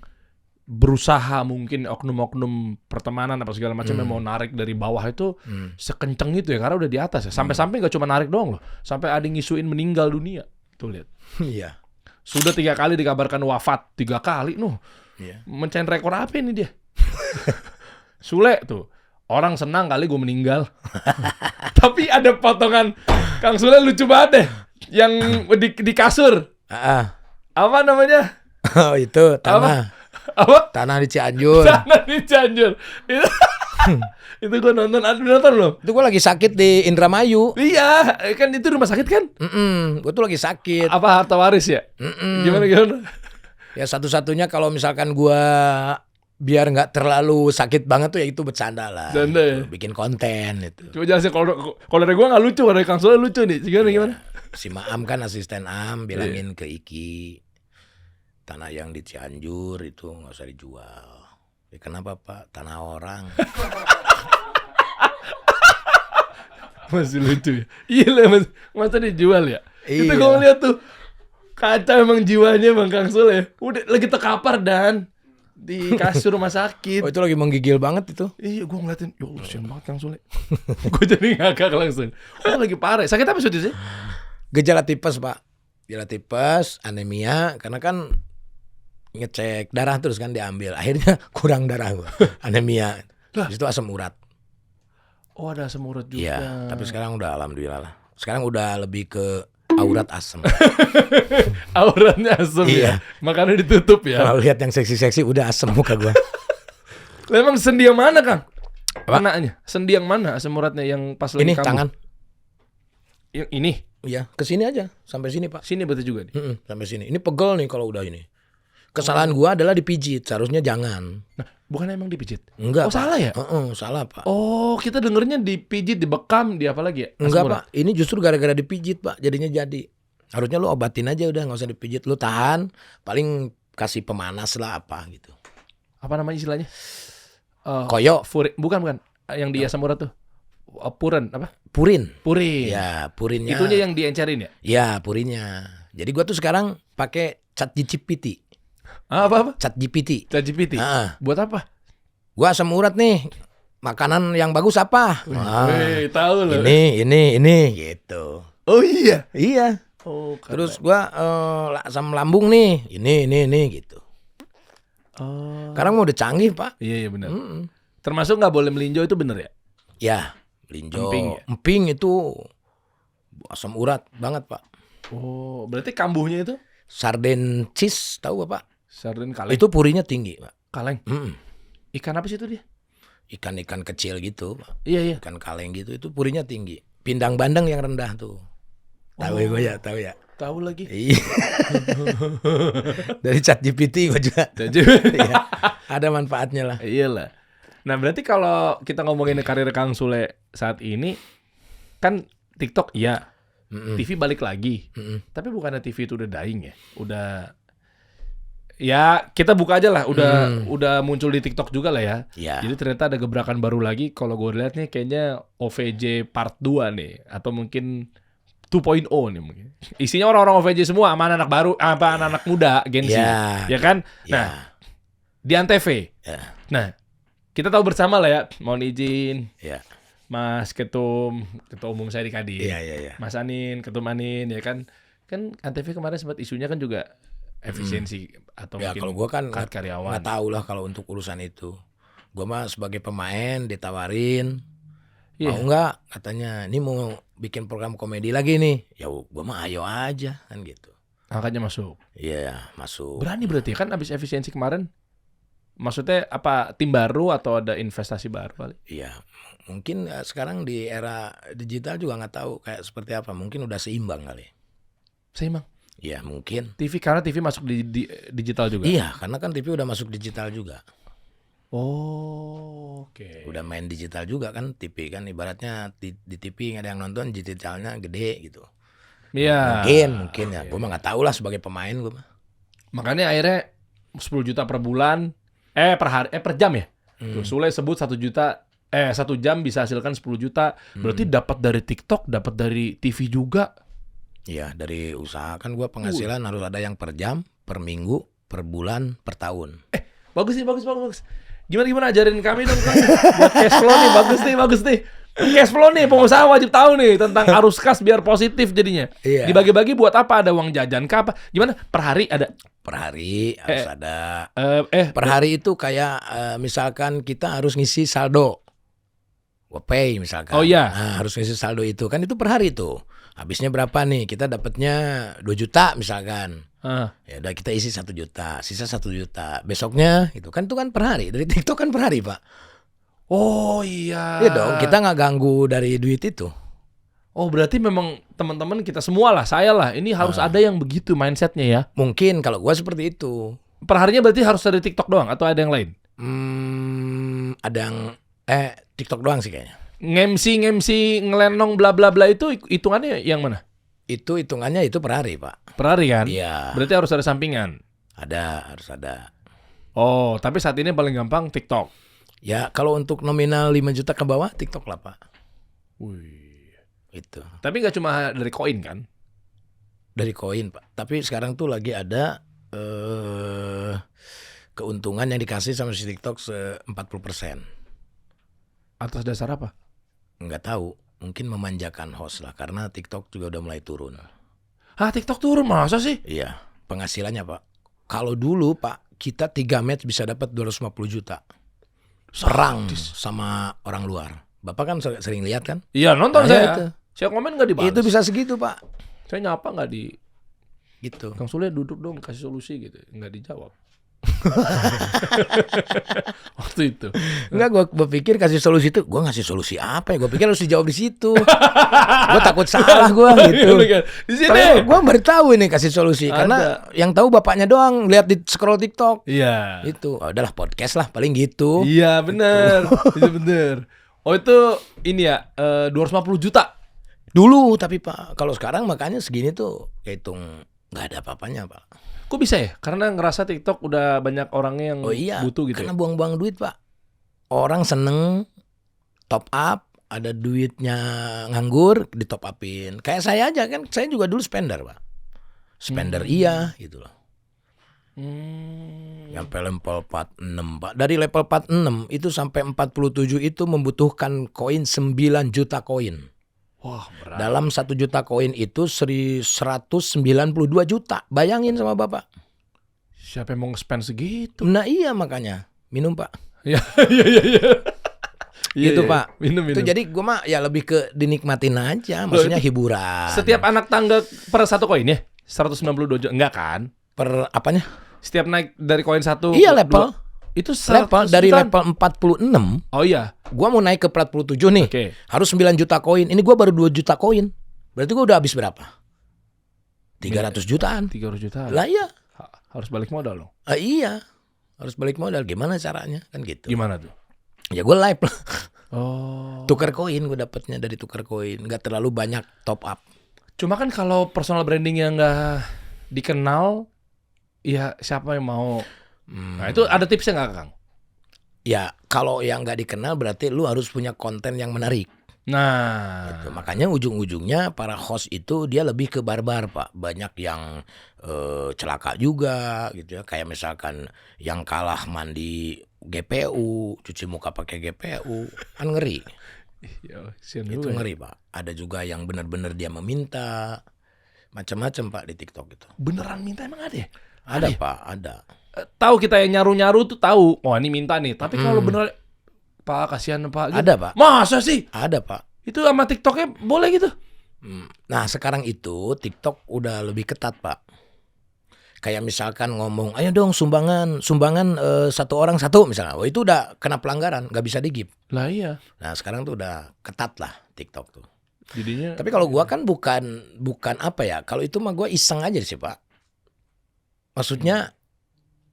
berusaha mungkin oknum-oknum pertemanan apa segala macam yang mau narik dari bawah itu sekenceng itu ya karena udah di atas ya. Sampai-sampai gak cuma narik doang loh. Sampai ada yang ngisuin meninggal dunia. Tuh lihat.
Iya.
Sudah 3 kali dikabarkan wafat. 3 kali
Iya.
Mencain rekor apa ini dia? Sule tuh. Orang senang kali gue meninggal. Tapi ada potongan Kang Sule lucu banget deh. Yang di kasur. Apa namanya?
Oh itu tanah.
Apa?
Tanah di Cianjur.
Tanah di Cianjur. Itu gue nonton loh.
Itu gue lagi sakit di Indramayu.
Iya, kan itu rumah sakit kan?
Gue tuh lagi sakit.
Apa harta waris ya? Gimana?
Ya satu-satunya kalau misalkan gue biar nggak terlalu sakit banget tuh ya itu bercanda lah.
Bercanda ya?
Bikin konten itu.
Coba jelasin, kalau dari gue nggak lucu, kalau dari Kang Sule lucu nih. Gimana?
Si Maam kan asisten Am bilangin ke Iki, tanah yang di Cianjur itu nggak usah dijual. Ya kenapa Pak? Tanah orang.
Masih lucu ya? Iya lah, masa dijual ya?
Iya.
Itu gue ngeliat tuh kaca emang jiwanya Bang Kang Sule. Udah lagi terkapar dan di kasur rumah sakit.
Oh itu lagi menggigil banget itu.
Iya, gue ngeliatin, ya Allah, kasian banget Kang Sule. Gue jadi ngakak langsung. Oh lagi parah. Sakit apa sih?
Gejala tipes Pak. Gejala tipes, anemia, karena kan ngecek darah terus kan diambil. Akhirnya kurang darah gua. Anemia. Habis itu asam urat.
Oh ada asam urat juga.
Iya, tapi sekarang udah alhamdulillah lah. Sekarang udah lebih ke aurat asam.
Auratnya asam
Iya.
ya. Makanya ditutup ya.
Kalau lihat yang seksi-seksi udah asam muka gua.
Lah emang sendi yang mana Kang?
Apa?
Kenanya. Sendi yang mana asam uratnya yang pas lagi
Ini
kambuh?
tangan.
Yang ini.
Iya, ke sini aja, sampai sini Pak.
Sini berarti juga nih.
Sampai sini. Ini pegel nih kalau udah ini. Kesalahan gua adalah dipijit, seharusnya jangan.
Nah, bukan emang dipijit?
Enggak.
Oh, salah ya?
Salah Pak.
Oh, kita dengernya dipijit, dibekam, di apa lagi ya?
Enggak
Asam
Pak, ini justru gara-gara dipijit Pak, jadinya jadi. Harusnya lu obatin aja udah, nggak usah dipijit, lu tahan, paling kasih pemanas lah apa gitu.
Apa namanya istilahnya?
Koyo,
Bukan. Yang di asam urat tuh. Puren apa?
purin.
Purin.
Ya, purinnya.
Itunya yang diencerin ya?
Ya, purinnya. Jadi gua tuh sekarang pakai ChatGPT.
Apa?
ChatGPT.
ChatGPT. Buat apa?
Gua asam urat nih. Makanan yang bagus apa?
Tahu loh.
Ini gitu.
Oh iya.
Iya.
Oh,
Terus gua asam lambung nih. Ini gitu.
Oh.
Sekarang mau udah canggih, Pak.
Iya benar. Termasuk nggak boleh melinjo itu bener ya?
Ya, melinjo.
Emping ya?
Emping itu asam urat banget, Pak.
Oh, berarti kambuhnya itu?
Sarden cheese, tahu Bapak?
Sarden kaleng.
Itu purinya tinggi, Pak.
Kaleng. Ikan apa sih itu dia?
Ikan-ikan kecil gitu, Pak.
Iya.
Ikan kaleng gitu, itu purinya tinggi. Pindang bandeng yang rendah tuh. Tahu ya gue ya, tahu ya.
Tahu lagi.
Iya. Dari ChatGPT gue juga. Iya. Ada manfaatnya lah.
Iyalah. Nah, berarti kalau kita ngomongin karir Kang Sule saat ini, kan TikTok iya, TV balik lagi. Tapi bukannya TV itu udah dying ya? Udah, ya kita buka aja lah. Udah muncul di TikTok juga lah ya.
Iya.
Jadi ternyata ada gebrakan baru lagi. Kalau gue lihat nih, kayaknya OVJ Part 2 nih, atau mungkin 2.0 nih mungkin. Isinya orang-orang OVJ semua, sama anak baru, apa anak-anak muda, Gen Z, ya kan? Nah, di Antv. Nah, kita tahu bersama lah ya, mohon izin, Mas Ketua Umum saya di Kadin, Mas Anin, Ketum Anin, ya kan? Kan Antv kemarin sempat isunya kan juga efisiensi atau
Ya
mungkin
kalau gue kan
karyawan.
nggak tahu lah kalau untuk urusan itu. Gue mah sebagai pemain ditawarin, mau nggak? Katanya, ini mau bikin program komedi lagi nih. Ya gue mah ayo aja kan gitu.
Angkatnya masuk.
Iya masuk.
Berani berarti kan abis efisiensi kemarin. Maksudnya apa, tim baru atau ada investasi baru kali?
Iya, mungkin sekarang di era digital juga nggak tahu kayak seperti apa. Mungkin udah seimbang kali.
Seimbang?
Iya mungkin.
Karena TV masuk di digital juga?
Iya, karena kan TV udah masuk digital juga.
Oh, oke.
Udah main digital juga kan TV kan. Ibaratnya di TV nggak ada yang nonton, digitalnya gede gitu.
Iya.
Mungkin ya. Gue mah nggak tahu lah sebagai pemain gue mah.
Makanya akhirnya 10 juta per bulan, per hari, per jam ya. Tuh, Sule sebut 1 juta, 1 jam bisa hasilkan 10 juta. Berarti dapat dari TikTok, dapat dari TV juga.
Iya, dari usaha kan gue penghasilan harus ada yang per jam, per minggu, per bulan, per tahun.
Bagus nih, bagus. Gimana ajarin kami dong Kang. Buat cash flow nih, bagus nih. Cash flow nih, pengusaha wajib tahu nih tentang arus kas biar positif jadinya.
Iya.
Dibagi-bagi buat apa? Ada uang jajan kah apa? Gimana? Per hari ada?
Per hari harus ada. Per hari itu kayak misalkan kita harus ngisi saldo. GoPay misalkan.
Oh iya.
Nah, harus ngisi saldo itu. Kan itu per hari tuh. Habisnya berapa nih? Kita dapatnya 2 juta misalkan. Ya udah kita isi 1 juta, sisa 1 juta. Besoknya itu kan per hari. Dari TikTok kan per hari, Pak.
Oh iya.
Iya dong, kita nggak ganggu dari duit itu.
Oh berarti memang teman-teman kita semua lah, saya lah, ini harus ada yang begitu mindsetnya ya.
Mungkin kalau gua seperti itu.
Perharinya berarti harus dari TikTok doang atau ada yang lain?
Ada yang TikTok doang sih kayaknya.
Ngemsi ngelenong bla bla bla itu hitungannya yang mana?
Itu hitungannya itu per hari, Pak.
Per hari kan?
Iya.
Berarti harus ada sampingan.
Harus ada.
Oh, tapi saat ini paling gampang TikTok.
Ya, kalau untuk nominal 5 juta ke bawah TikTok lah, Pak.
Wih.
Itu.
Tapi nggak cuma dari koin kan?
Dari koin, Pak. Tapi sekarang tuh lagi ada keuntungan yang dikasih sama si TikTok 40%.
Atas dasar apa?
Nggak tahu. Mungkin memanjakan host lah, karena TikTok juga udah mulai turun.
Hah, TikTok turun masa sih?
Iya, penghasilannya, Pak. Kalau dulu, Pak, kita 3 match bisa dapat 250 juta. Perang sama orang luar. Bapak kan sering lihat kan?
Iya, nonton
Nah,
saya.
itu.
Saya komen nggak dibalas.
Itu bisa segitu, Pak.
Saya nyapa nggak di...
Gitu.
Kang Sule duduk dong, kasih solusi gitu. Nggak dijawab. Waktu itu.
Enggak, gue berpikir kasih solusi itu, gue ngasih solusi apa ya? Gue pikir harus dijawab di situ. Gue takut salah gue gitu.
Di sini.
Gue baru tahu ini kasih solusi karena yang tahu bapaknya doang lihat di scroll TikTok.
Iya.
Itu, udahlah podcast lah paling gitu.
Iya benar. Itu benar. Oh itu ini ya 250 juta.
Dulu tapi Pak, kalau sekarang makanya segini tuh hitung nggak ada apa-apanya Pak.
Kok bisa ya? Karena ngerasa TikTok udah banyak orangnya yang butuh gitu.
Karena
Ya?
buang-buang duit Pak. Orang seneng top up, ada duitnya nganggur, di top upin. Kayak saya aja kan, saya juga dulu spender Pak. Spender iya gitu loh. Sampai level 46 Pak. Dari level 46 itu sampai 47 itu membutuhkan koin 9 juta koin.
Wah berat.
Dalam 1 juta koin itu 192 juta. Bayangin sama Bapak.
Siapa yang mau nge-spend segitu?
Nah iya makanya. Minum Pak.
Iya.
Gitu Pak.
Minum.
Itu jadi gue mah ya lebih ke dinikmatin aja. Maksudnya hiburan.
Setiap anak tangga per 1 koin ya? 192 juta. Enggak kan?
Per apanya?
Setiap naik dari koin 1.
Iya level.
Itu
Level dari level 46.
Oh iya.
Gua mau naik ke 47 nih.
Oke.
Harus 9 juta koin. Ini gua baru 2 juta koin. Berarti gua udah habis berapa? 300 jutaan.
300 juta.
Lah iya.
Harus balik modal loh.
Iya. Harus balik modal. Gimana caranya? Kan gitu.
Gimana tuh?
Ya gua live lah.
Oh.
Tukar koin gua dapatnya dari tukar koin. Gak terlalu banyak top up.
Cuma kan kalau personal branding yang nggak dikenal, ya siapa yang mau? Nah itu ada tipsnya nggak Kang?
Ya kalau yang gak dikenal berarti lu harus punya konten yang menarik.
Nah,
Gitu. Makanya ujung-ujungnya para host itu dia lebih ke barbar Pak. Banyak yang celaka juga gitu ya. Kayak misalkan yang kalah mandi GPU, cuci muka pakai GPU, kan ngeri.
ya, sian
Itu
juga ya.
ngeri Pak. Ada juga yang benar-benar dia meminta, macam-macam Pak di TikTok itu.
Beneran minta emang ada ya?
Ada Pak, ada.
Tahu kita yang nyaru-nyaru tuh tahu. Oh ini minta nih. Tapi kalau bener Pak kasihan Pak. Gitu.
Ada Pak.
Masa sih?
Ada Pak.
Itu sama TikToknya boleh gitu?
Nah sekarang itu TikTok udah lebih ketat Pak. Kayak misalkan ngomong, ayo dong sumbangan 1 orang 1 misalnya. Oh itu udah kena pelanggaran, nggak bisa digip.
Lah iya.
Nah sekarang tuh udah ketat lah TikTok tuh.
Jadinya.
Tapi kalau gua kan bukan apa ya. Kalau itu mah gua iseng aja sih Pak. Maksudnya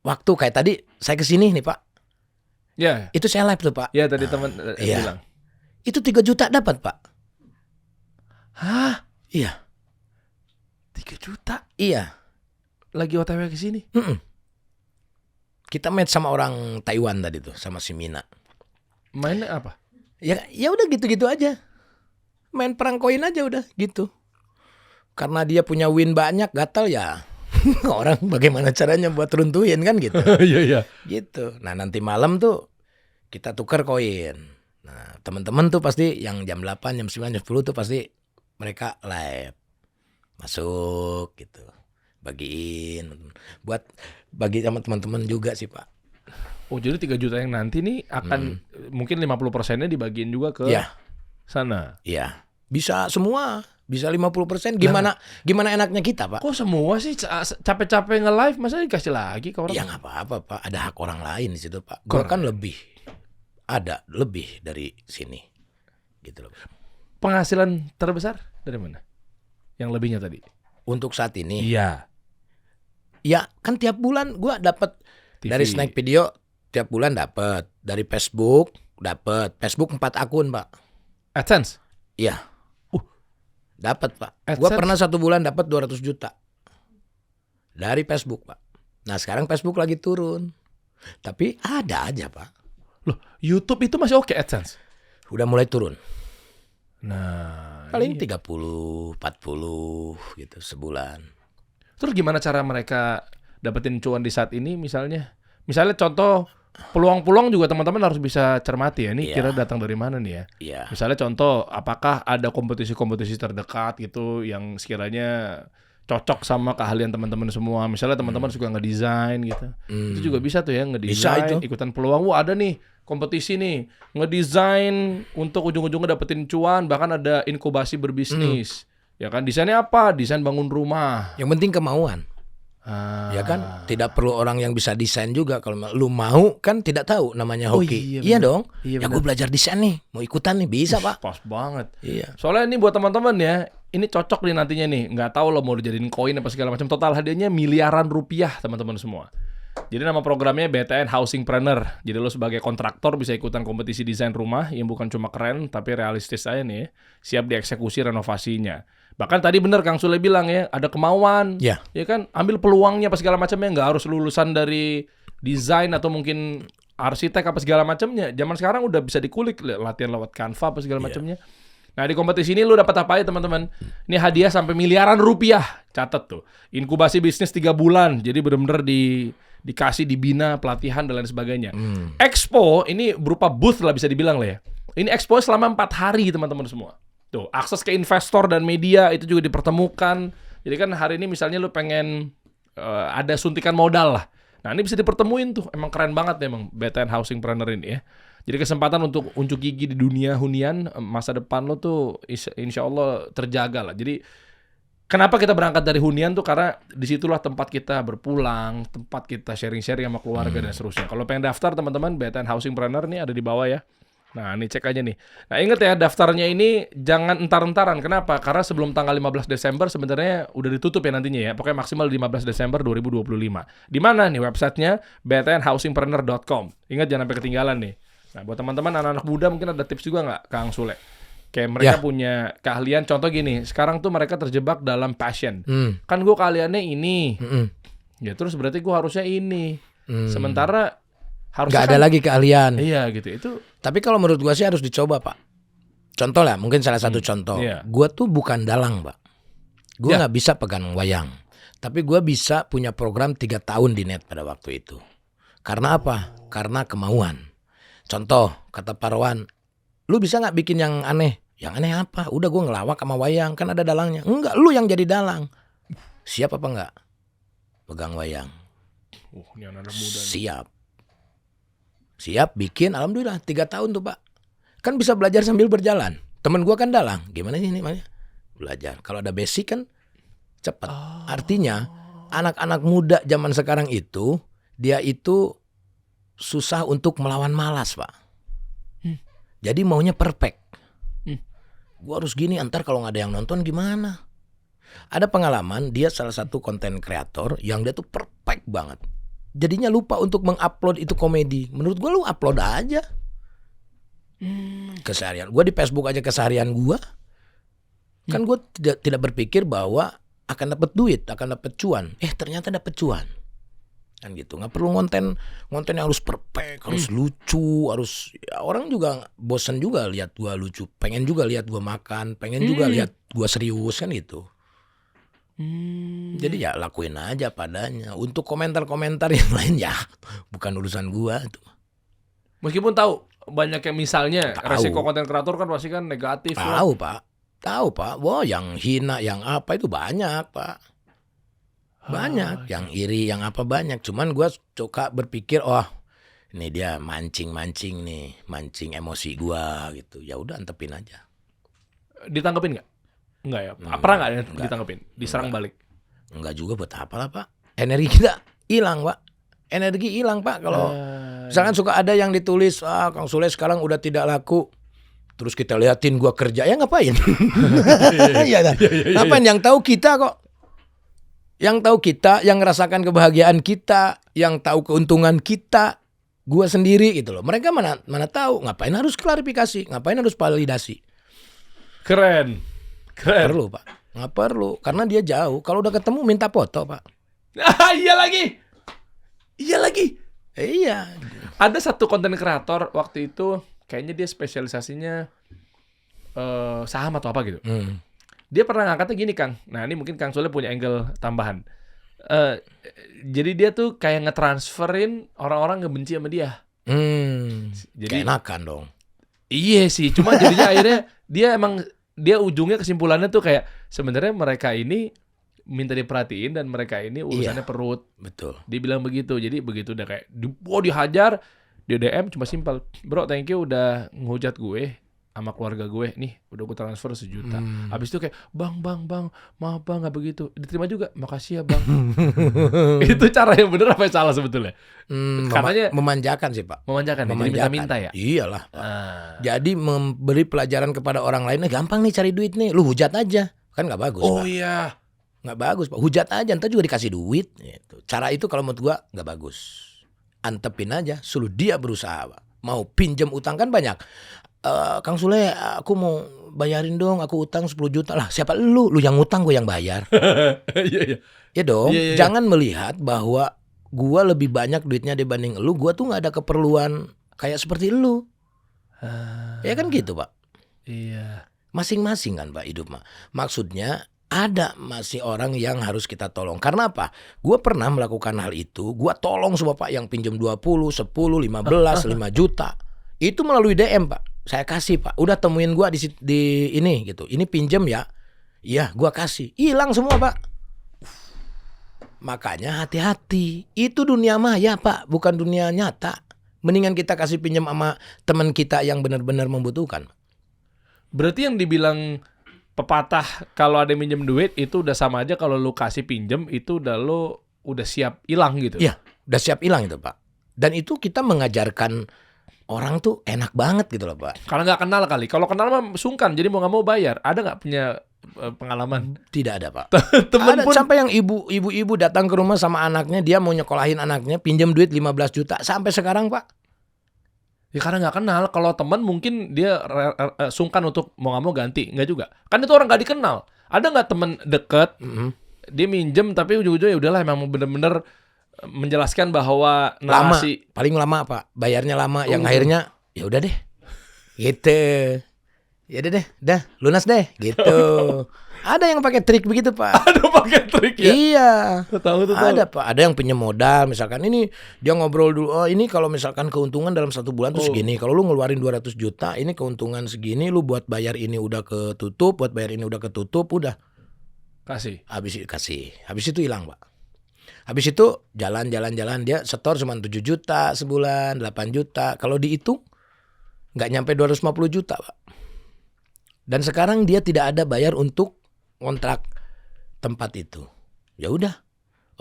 waktu kayak tadi saya kesini nih Pak.
Ya.
Itu saya live tuh Pak.
Ya tadi teman
iya.
bilang.
Itu 3 juta dapat Pak.
Hah?
Iya.
3 juta?
Iya.
Lagi OTW ke sini?
Kita match sama orang Taiwan tadi tuh, sama si Mina.
Mainnya apa?
Ya udah gitu-gitu aja. Main perang koin aja udah gitu. Karena dia punya win banyak, gatal ya. Orang bagaimana caranya buat runtuhin kan gitu.
Iya.
Gitu. Nah, nanti malam tuh kita tukar koin. Nah, teman-teman tuh pasti yang jam 8, jam 9, jam 10 tuh pasti mereka live. Masuk gitu. Bagiin. Buat bagi sama teman-teman juga sih, Pak.
Oh, jadi 3 juta yang nanti nih akan mungkin 50%-nya dibagiin juga ke
Iya.
sana.
Iya. Bisa semua. Bisa 50%, gimana enaknya kita, Pak?
Kok semua sih capek-capek nge-live masa dikasih lagi ke orang?
Ya nggak apa-apa, Pak. Ada hak orang lain di situ, Pak. Gua kan lebih dari sini, gitu loh.
Penghasilan terbesar dari mana? Yang lebihnya tadi?
Untuk saat ini,
Iya.
ya kan tiap bulan gua dapat dari Snack Video, tiap bulan dapat dari Facebook 4 akun, Pak.
AdSense?
Iya. Dapat, Pak.
AdSense?
Gua pernah 1 bulan dapat 200 juta dari Facebook, Pak. Nah sekarang Facebook lagi turun, tapi ada aja, Pak.
Loh, YouTube itu masih oke AdSense?
Udah mulai turun.
Nah,
Paling 30, 40 gitu sebulan.
terus gimana cara mereka dapetin cuan di saat ini misalnya? Misalnya contoh peluang-peluang juga teman-teman harus bisa cermati ya. Ini
Iya.
kira datang dari mana nih ya?
Iya.
Misalnya contoh, apakah ada kompetisi-kompetisi terdekat gitu yang sekiranya cocok sama keahlian teman-teman semua. Misalnya teman-teman suka ngedesain gitu. Itu juga bisa tuh ya ngedesain, ikutan peluang. Wah, ada nih kompetisi nih, ngedesain untuk ujung-ujungnya dapetin cuan, bahkan ada inkubasi berbisnis. Ya kan, desainnya apa? Desain bangun rumah.
Yang penting kemauan. Ya kan, tidak perlu orang yang bisa desain juga. Kalau lu mau kan tidak tahu namanya hoki. Iya dong.
Iya,
ya gue belajar desain nih, mau ikutan nih bisa, Pak.
Pas banget.
Iya.
Soalnya ini buat teman-teman ya, ini cocok nih nantinya nih. Nggak tahu lo mau dijadiin koin apa segala macam. Total hadiahnya miliaran rupiah teman-teman semua. Jadi nama programnya BTN Housing Planner. Jadi lo sebagai kontraktor bisa ikutan kompetisi desain rumah yang bukan cuma keren tapi realistis aja nih. Siap dieksekusi renovasinya. Bahkan tadi bener Kang Sule bilang ya, ada kemauan.
Ya.
Ya kan, ambil peluangnya apa segala macamnya, nggak harus lulusan dari desain atau mungkin arsitek apa segala macamnya. Zaman sekarang udah bisa dikulik latihan lewat Canva apa segala macamnya. Nah, di kompetisi ini lu dapat apa ya teman-teman? Ini hadiah sampai miliaran rupiah. Catat tuh. Inkubasi bisnis 3 bulan. Jadi benar-benar dikasih dibina pelatihan dan lain sebagainya. Expo ini berupa booth lah bisa dibilang lah ya. Ini expo selama 4 hari teman-teman semua. Tuh, akses ke investor dan media itu juga dipertemukan. Jadi kan hari ini misalnya lu pengen ada suntikan modal lah. Nah, ini bisa dipertemuin tuh. Emang keren banget emang BTN Housing Planner ini ya. Jadi kesempatan untuk unjuk gigi di dunia hunian masa depan lo tuh insya Allah terjaga lah. Jadi kenapa kita berangkat dari hunian tuh karena disitulah tempat kita berpulang, tempat kita sharing-sharing sama keluarga dan seterusnya. Kalau pengen daftar teman-teman BTN Housing Planner nih ada di bawah ya. Nah ini cek aja nih. Nah inget ya daftarnya ini jangan entar-entaran. Kenapa? Karena sebelum tanggal 15 Desember sebenarnya udah ditutup ya nantinya ya. Pokoknya maksimal 15 Desember 2025. Di mana nih websitenya? btnhousingpreneur.com. Ingat jangan sampai ketinggalan nih. Nah buat teman-teman anak-anak muda mungkin ada tips juga nggak Kang Sule? Kayak mereka punya keahlian. Contoh gini, sekarang tuh mereka terjebak dalam passion. Kan gue keahliannya ini. Ya terus berarti gue harusnya ini. Sementara harusnya
nggak ada lagi keahlian.
Iya gitu. Itu.
Tapi kalau menurut gua sih harus dicoba, Pak. Contoh lah, mungkin salah satu contoh. Gua tuh bukan dalang, Pak. Gua nggak bisa pegang wayang. Tapi gua bisa punya program 3 tahun di net pada waktu itu. Karena apa? Karena kemauan. Contoh, kata Parwan, lu bisa nggak bikin yang aneh? Yang aneh apa? Udah gua ngelawak sama wayang, kan ada dalangnya. Enggak, lu yang jadi dalang. Siap apa enggak? Pegang wayang.
Ini anak muda nih.
Siap bikin, alhamdulillah 3 tahun tuh Pak. Kan bisa belajar sambil berjalan. Temen gua kan dalang. Gimana sih ini makanya? Belajar. Kalau ada basic kan cepat. Artinya anak-anak muda zaman sekarang itu dia itu susah untuk melawan malas, Pak. Jadi maunya perfect. Gua harus gini, antar kalau nggak ada yang nonton gimana? Ada pengalaman dia salah satu konten kreator yang dia tuh perfect banget. Jadinya lupa untuk mengupload itu komedi. Menurut gua lu upload aja. Keseharian. Gua di Facebook aja keseharian gua. Kan gua tidak berpikir bahwa akan dapat duit, akan dapat cuan. Ternyata dapat cuan. Kan gitu. Nggak perlu konten yang harus perfect, harus lucu, harus ya, orang juga bosan juga lihat gua lucu. Pengen juga lihat gua makan, pengen juga lihat gua serius kan gitu. Jadi ya lakuin aja padanya. Untuk komentar-komentar yang lain ya bukan urusan gua itu.
Meskipun tahu banyak yang misalnya resiko konten kreator kan pasti kan negatif.
Tahu Pak. Wah yang hina, yang apa itu banyak Pak. Banyak yang iri, yang apa banyak. Cuman gua suka berpikir, ini dia mancing nih, mancing emosi gua gitu. Ya udah antepin aja.
Ditanggepin nggak? Enggak ya? Pernah nggak ditanggepin? Diserang balik?
Enggak juga, buat apa lah Pak. Energi kita hilang Pak. Energi hilang Pak. Kalau misalkan suka ada yang ditulis, Kang Sule sekarang udah tidak laku. Terus kita liatin gua kerja, ya ngapain? Ngapain? Yang tahu kita kok. Yang tahu kita, yang ngerasakan kebahagiaan kita, yang tahu keuntungan kita, gua sendiri gitu loh. Mereka mana tahu, ngapain harus klarifikasi, ngapain harus validasi.
Keren.
Perlu Pak, nggak perlu, karena dia jauh. Kalau udah ketemu minta foto Pak.
Iya lagi.
Iya.
Ada satu konten kreator waktu itu, kayaknya dia spesialisasinya saham atau apa gitu. Dia pernah ngangkatnya gini Kang. Nah ini mungkin Kang Sule punya angle tambahan. Jadi dia tuh kayak ngetransferin orang-orang ngebenci sama dia.
Jadi enakan dong.
Iya sih, cuma jadinya akhirnya dia ujungnya kesimpulannya tuh kayak sebenarnya mereka ini minta diperhatiin dan mereka ini urusannya perut. Betul. Dia bilang begitu. Jadi begitu udah kayak dihajar, dia DM cuma simpel. Bro, thank you udah ngehujat gue sama keluarga gue. Nih, udah gue transfer 1 juta. Habis itu kayak, Bang, maaf Bang, gak begitu. Diterima juga, makasih ya Bang. Itu cara yang bener apa yang salah sebetulnya?
Karena memanjakan sih Pak.
Memanjakan. Jadi minta-minta ya?
Iyalah Pak. Jadi memberi pelajaran kepada orang lain, gampang nih cari duit nih, lu hujat aja. Kan gak bagus Pak.
Oh iya.
Gak bagus Pak, hujat aja, ntar juga dikasih duit gitu. Cara itu kalau menurut gua gak bagus. Antepin aja, suruh dia berusaha Pak. Mau pinjam utang kan banyak. Kang Sule, aku mau bayarin dong, aku utang 10 juta lah. Siapa lu? Lu yang utang, gue yang bayar.
Iya.
Ya dong, jangan melihat bahwa gua lebih banyak duitnya dibanding lu. Gua tuh gak ada keperluan kayak seperti lu. Ya kan gitu Pak.
Iya.
Masing-masing kan Pak hidup mah. Maksudnya ada masih orang yang harus kita tolong. Karena apa? Gua pernah melakukan hal itu. Gua tolong semua Pak yang pinjam 20, 10, 15, 5 juta. Itu melalui DM Pak. Saya kasih Pak, udah temuin gua di ini gitu. Ini pinjem ya. Iya, gua kasih. Hilang semua Pak. Makanya hati-hati. Itu dunia maya Pak, bukan dunia nyata. Mendingan kita kasih pinjam sama teman kita yang benar-benar membutuhkan.
Berarti yang dibilang pepatah kalau ada yang minjem duit itu udah sama aja kalau lu kasih pinjem itu udah siap hilang gitu.
Iya, udah siap hilang itu Pak. Dan itu kita mengajarkan orang tuh enak banget gitu loh Pak.
Karena nggak kenal kali. Kalau kenal mah sungkan, jadi mau nggak mau bayar. Ada nggak punya pengalaman?
Tidak ada Pak.
Temen
ada
pun...
sampai yang ibu-ibu datang ke rumah sama anaknya, dia mau nyekolahin anaknya, pinjam duit 15 juta sampai sekarang Pak.
Ya karena nggak kenal. Kalau teman mungkin dia sungkan untuk mau nggak mau ganti, nggak juga. Kan itu orang nggak dikenal. Ada nggak teman deket, dia minjem tapi ujung-ujungnya udahlah emang bener-bener menjelaskan bahwa narasi
paling lama Pak, bayarnya lama, yang akhirnya ya udah deh, gitu, ya udah deh, dah lunas deh, gitu. Ada yang pakai trik begitu Pak.
Ada pakai trik ya?
Iya.
Tahu.
Ada Pak, ada yang pinjam modal, misalkan ini dia ngobrol dulu, oh ini kalau misalkan keuntungan dalam 1 bulan tuh segini, kalau lu ngeluarin 200 juta, ini keuntungan segini, lu buat bayar ini udah ketutup, udah.
Kasih.
Habis itu hilang Pak. Habis itu jalan dia setor cuma 7 juta sebulan, 8 juta. Kalau dihitung nggak nyampe 250 juta Pak. Dan sekarang dia tidak ada bayar untuk kontrak tempat itu. Ya udah.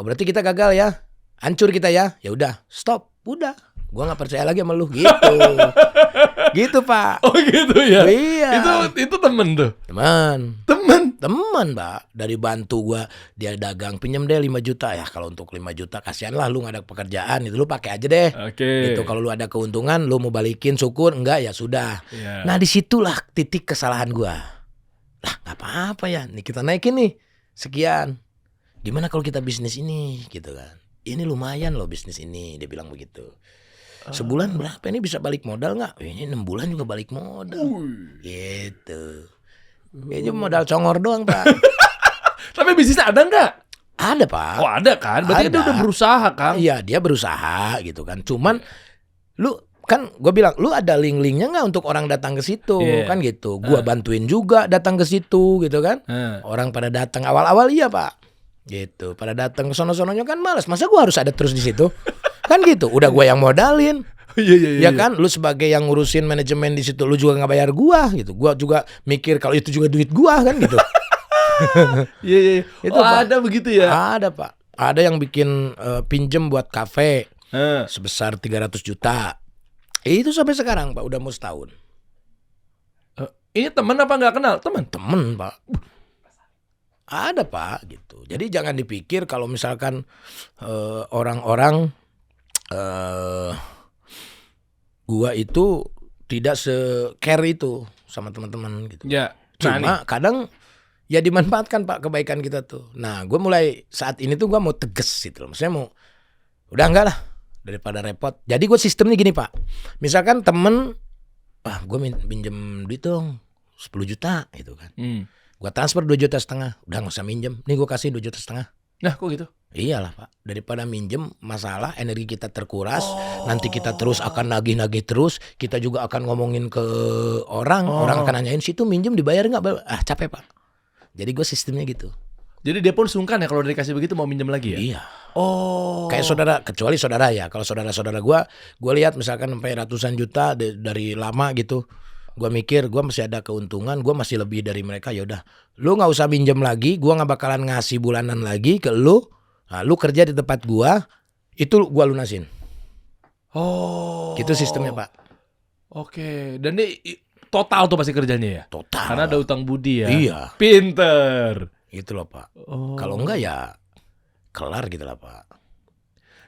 Oh berarti kita gagal ya. Hancur kita ya. Ya udah, stop. Udah. Gua nggak percaya lagi sama lu gitu. Gitu Pak.
Oh gitu ya.
Iya.
Itu temen tuh.
Teman Mbak, dari bantu gua, dia dagang, pinjam deh 5 juta ya. Kalau untuk 5 juta kasihan lah lu gak ada pekerjaan, itu lu pakai aja deh.
Oke.
Itu kalau lu ada keuntungan, lu mau balikin syukur, enggak ya sudah.
Yeah.
Nah disitulah titik kesalahan gua. Lah nggak apa-apa ya, nih kita naikin nih sekian. Gimana kalau kita bisnis ini gitu kan? Ini lumayan loh bisnis ini, dia bilang begitu. Sebulan berapa ini bisa balik modal nggak? Ini 6 bulan juga balik modal. Gitu. Kayaknya modal congor doang Pak.
Tapi bisnisnya ada nggak?
Ada Pak.
Oh ada kan? Berarti dia udah berusaha kan?
Iya dia berusaha gitu kan. Cuman lu kan gue bilang lu ada link-linknya nggak untuk orang datang ke situ kan gitu. Gue bantuin juga datang ke situ gitu kan. Orang pada datang awal-awal iya Pak. Gitu. Pada datang ke sono-sononya kan malas. Masa gue harus ada terus di situ? Kan gitu. Udah gue yang modalin.
Iya.
Ya kan, lu sebagai yang ngurusin manajemen di situ, lu juga nggak bayar gua gitu. Gua juga mikir kalau itu juga duit gua kan gitu.
Iya, iya.
Itu,
Oh,
Pak.
ada begitu ya?
Ada Pak. Ada yang bikin pinjem buat kafe
Eh.
sebesar 300 juta. Itu sampai sekarang Pak, udah mau setahun.
Ini teman apa nggak kenal? Teman.
Temen Pak. Ada Pak gitu. Jadi jangan dipikir kalau misalkan orang-orang gua itu tidak se-care itu sama teman-teman gitu.
Ya.
Cuma kadang ya dimanfaatkan Pak kebaikan kita tuh. Nah, gue mulai saat ini tuh gue mau tegas gitu loh. Maksudnya mau udah enggak lah daripada repot. Jadi gue sistemnya gini Pak. Misalkan temen, gue pinjem duit dong 10 juta gitu kan. Gue transfer 2,5 juta. Udah nggak usah minjem. Nih gue kasih 2,5 juta.
Nah, kok gitu?
Iyalah Pak. Daripada minjem masalah energi kita terkuras. Nanti kita terus akan nagih-nagih terus. Kita juga akan ngomongin ke orang. Orang akan nanyain situ minjem dibayar nggak? Capek Pak. Jadi gue sistemnya gitu.
Jadi dia pun sungkan ya kalau dikasih begitu mau minjem lagi ya?
Iya.
Oh.
Kayak saudara, kecuali saudara ya. Kalau saudara-saudara gue lihat misalkan sampai ratusan juta dari lama gitu. Gue mikir gue masih ada keuntungan, gue masih lebih dari mereka. Ya udah, lu nggak usah minjem lagi. Gue nggak bakalan ngasih bulanan lagi ke lu. Nah, lu kerja di tempat gue, itu gue lunasin.
Oh.
Gitu sistemnya Pak.
Oke. Dan ini total tuh pasti kerjanya ya?
Total.
Karena ada utang budi ya?
Iya.
Pinter.
Gitu loh Pak.
Oh.
Kalau enggak ya kelar gitu lah Pak.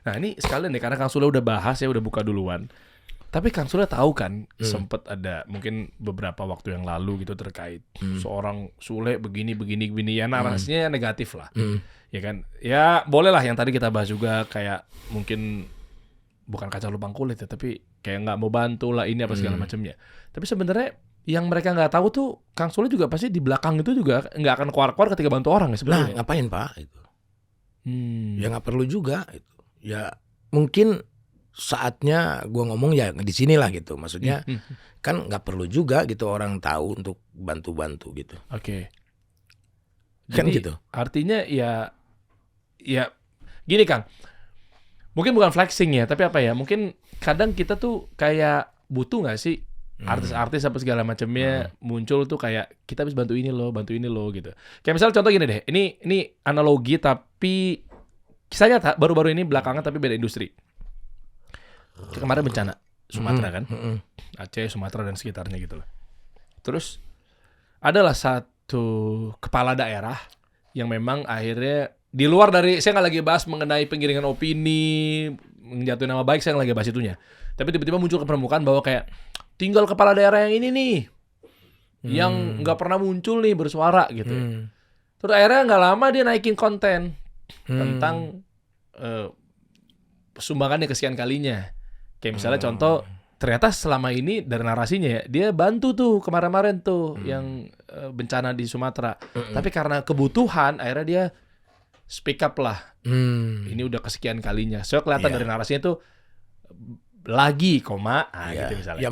Nah ini sekalian nih, karena Kang Sule udah bahas ya, udah buka duluan. Tapi Kang Sule tahu kan, sempet ada mungkin beberapa waktu yang lalu gitu terkait seorang Sule begini ya, narasinya negatif lah. Ya kan? Ya boleh lah yang tadi kita bahas juga, kayak mungkin bukan kaca lubang kulit ya, tapi kayak nggak mau bantu lah ini apa segala macamnya. Tapi sebenarnya yang mereka nggak tahu tuh, Kang Sule juga pasti di belakang itu juga nggak akan keluar-keluar ketika bantu orang ya sebenarnya.
Lah ngapain Pak? Itu. Ya nggak perlu juga. Itu. Ya mungkin saatnya gue ngomong ya di sinilah gitu. Maksudnya kan nggak perlu juga gitu orang tahu untuk bantu-bantu gitu.
Oke.
Kan
Jadi,
gitu.
Artinya ya gini Kang. Mungkin bukan flexing ya, tapi apa ya? Mungkin kadang kita tuh kayak butuh nggak sih artis-artis apa segala macamnya muncul tuh kayak kita habis bantu ini loh gitu. Kayak misal contoh gini deh. Ini analogi tapi kisah nyata baru-baru ini belakangan tapi beda industri. Kemarin bencana Sumatera kan, Aceh, Sumatera dan sekitarnya gitu loh. Terus adalah satu kepala daerah yang memang akhirnya di luar dari, saya nggak lagi bahas mengenai penggiringan opini, menjatuhin nama baik, saya nggak lagi bahas itunya. Tapi tiba-tiba muncul ke permukaan bahwa kayak tinggal kepala daerah yang ini nih, yang nggak pernah muncul nih bersuara gitu. Terus akhirnya nggak lama dia naikin konten tentang sumbangannya kesekian kalinya. Kayak misalnya contoh, ternyata selama ini dari narasinya ya, dia bantu tuh kemarin-kemarin tuh yang bencana di Sumatera. Tapi karena kebutuhan, akhirnya dia speak up lah. Ini udah kesekian kalinya. So kelihatan dari narasinya tuh lagi, gitu misalnya.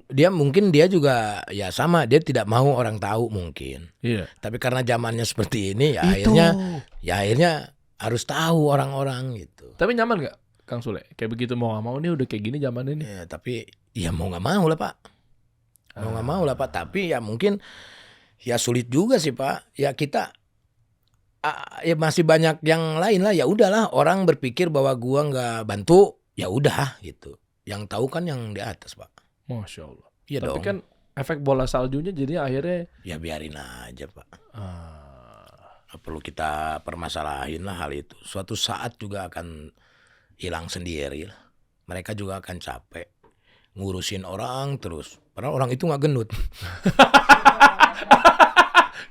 Ya mungkin dia juga ya sama, dia tidak mau orang tahu mungkin.
Iya.
Tapi karena zamannya seperti ini ya
Itu.
akhirnya harus tahu orang-orang gitu.
Tapi nyaman gak Kang Sule? Kayak begitu mau gak mau nih udah kayak gini zaman ini.
Ya, tapi ya mau nggak mau lah Pak. Mau nggak mau lah Pak. Tapi ya mungkin ya sulit juga sih Pak. Ya kita ya masih banyak yang lain lah. Ya udahlah, orang berpikir bahwa gua nggak bantu, ya udah gitu. Yang tahu kan yang di atas Pak.
Masya Allah.
Iya
Tapi
dong.
kan efek bola saljunya jadi akhirnya
Ya biarin aja Pak. Nggak perlu kita permasalahin lah hal itu. Suatu saat juga akan hilang sendiri lah. Mereka juga akan capek ngurusin orang terus. Padahal orang itu nggak gendut.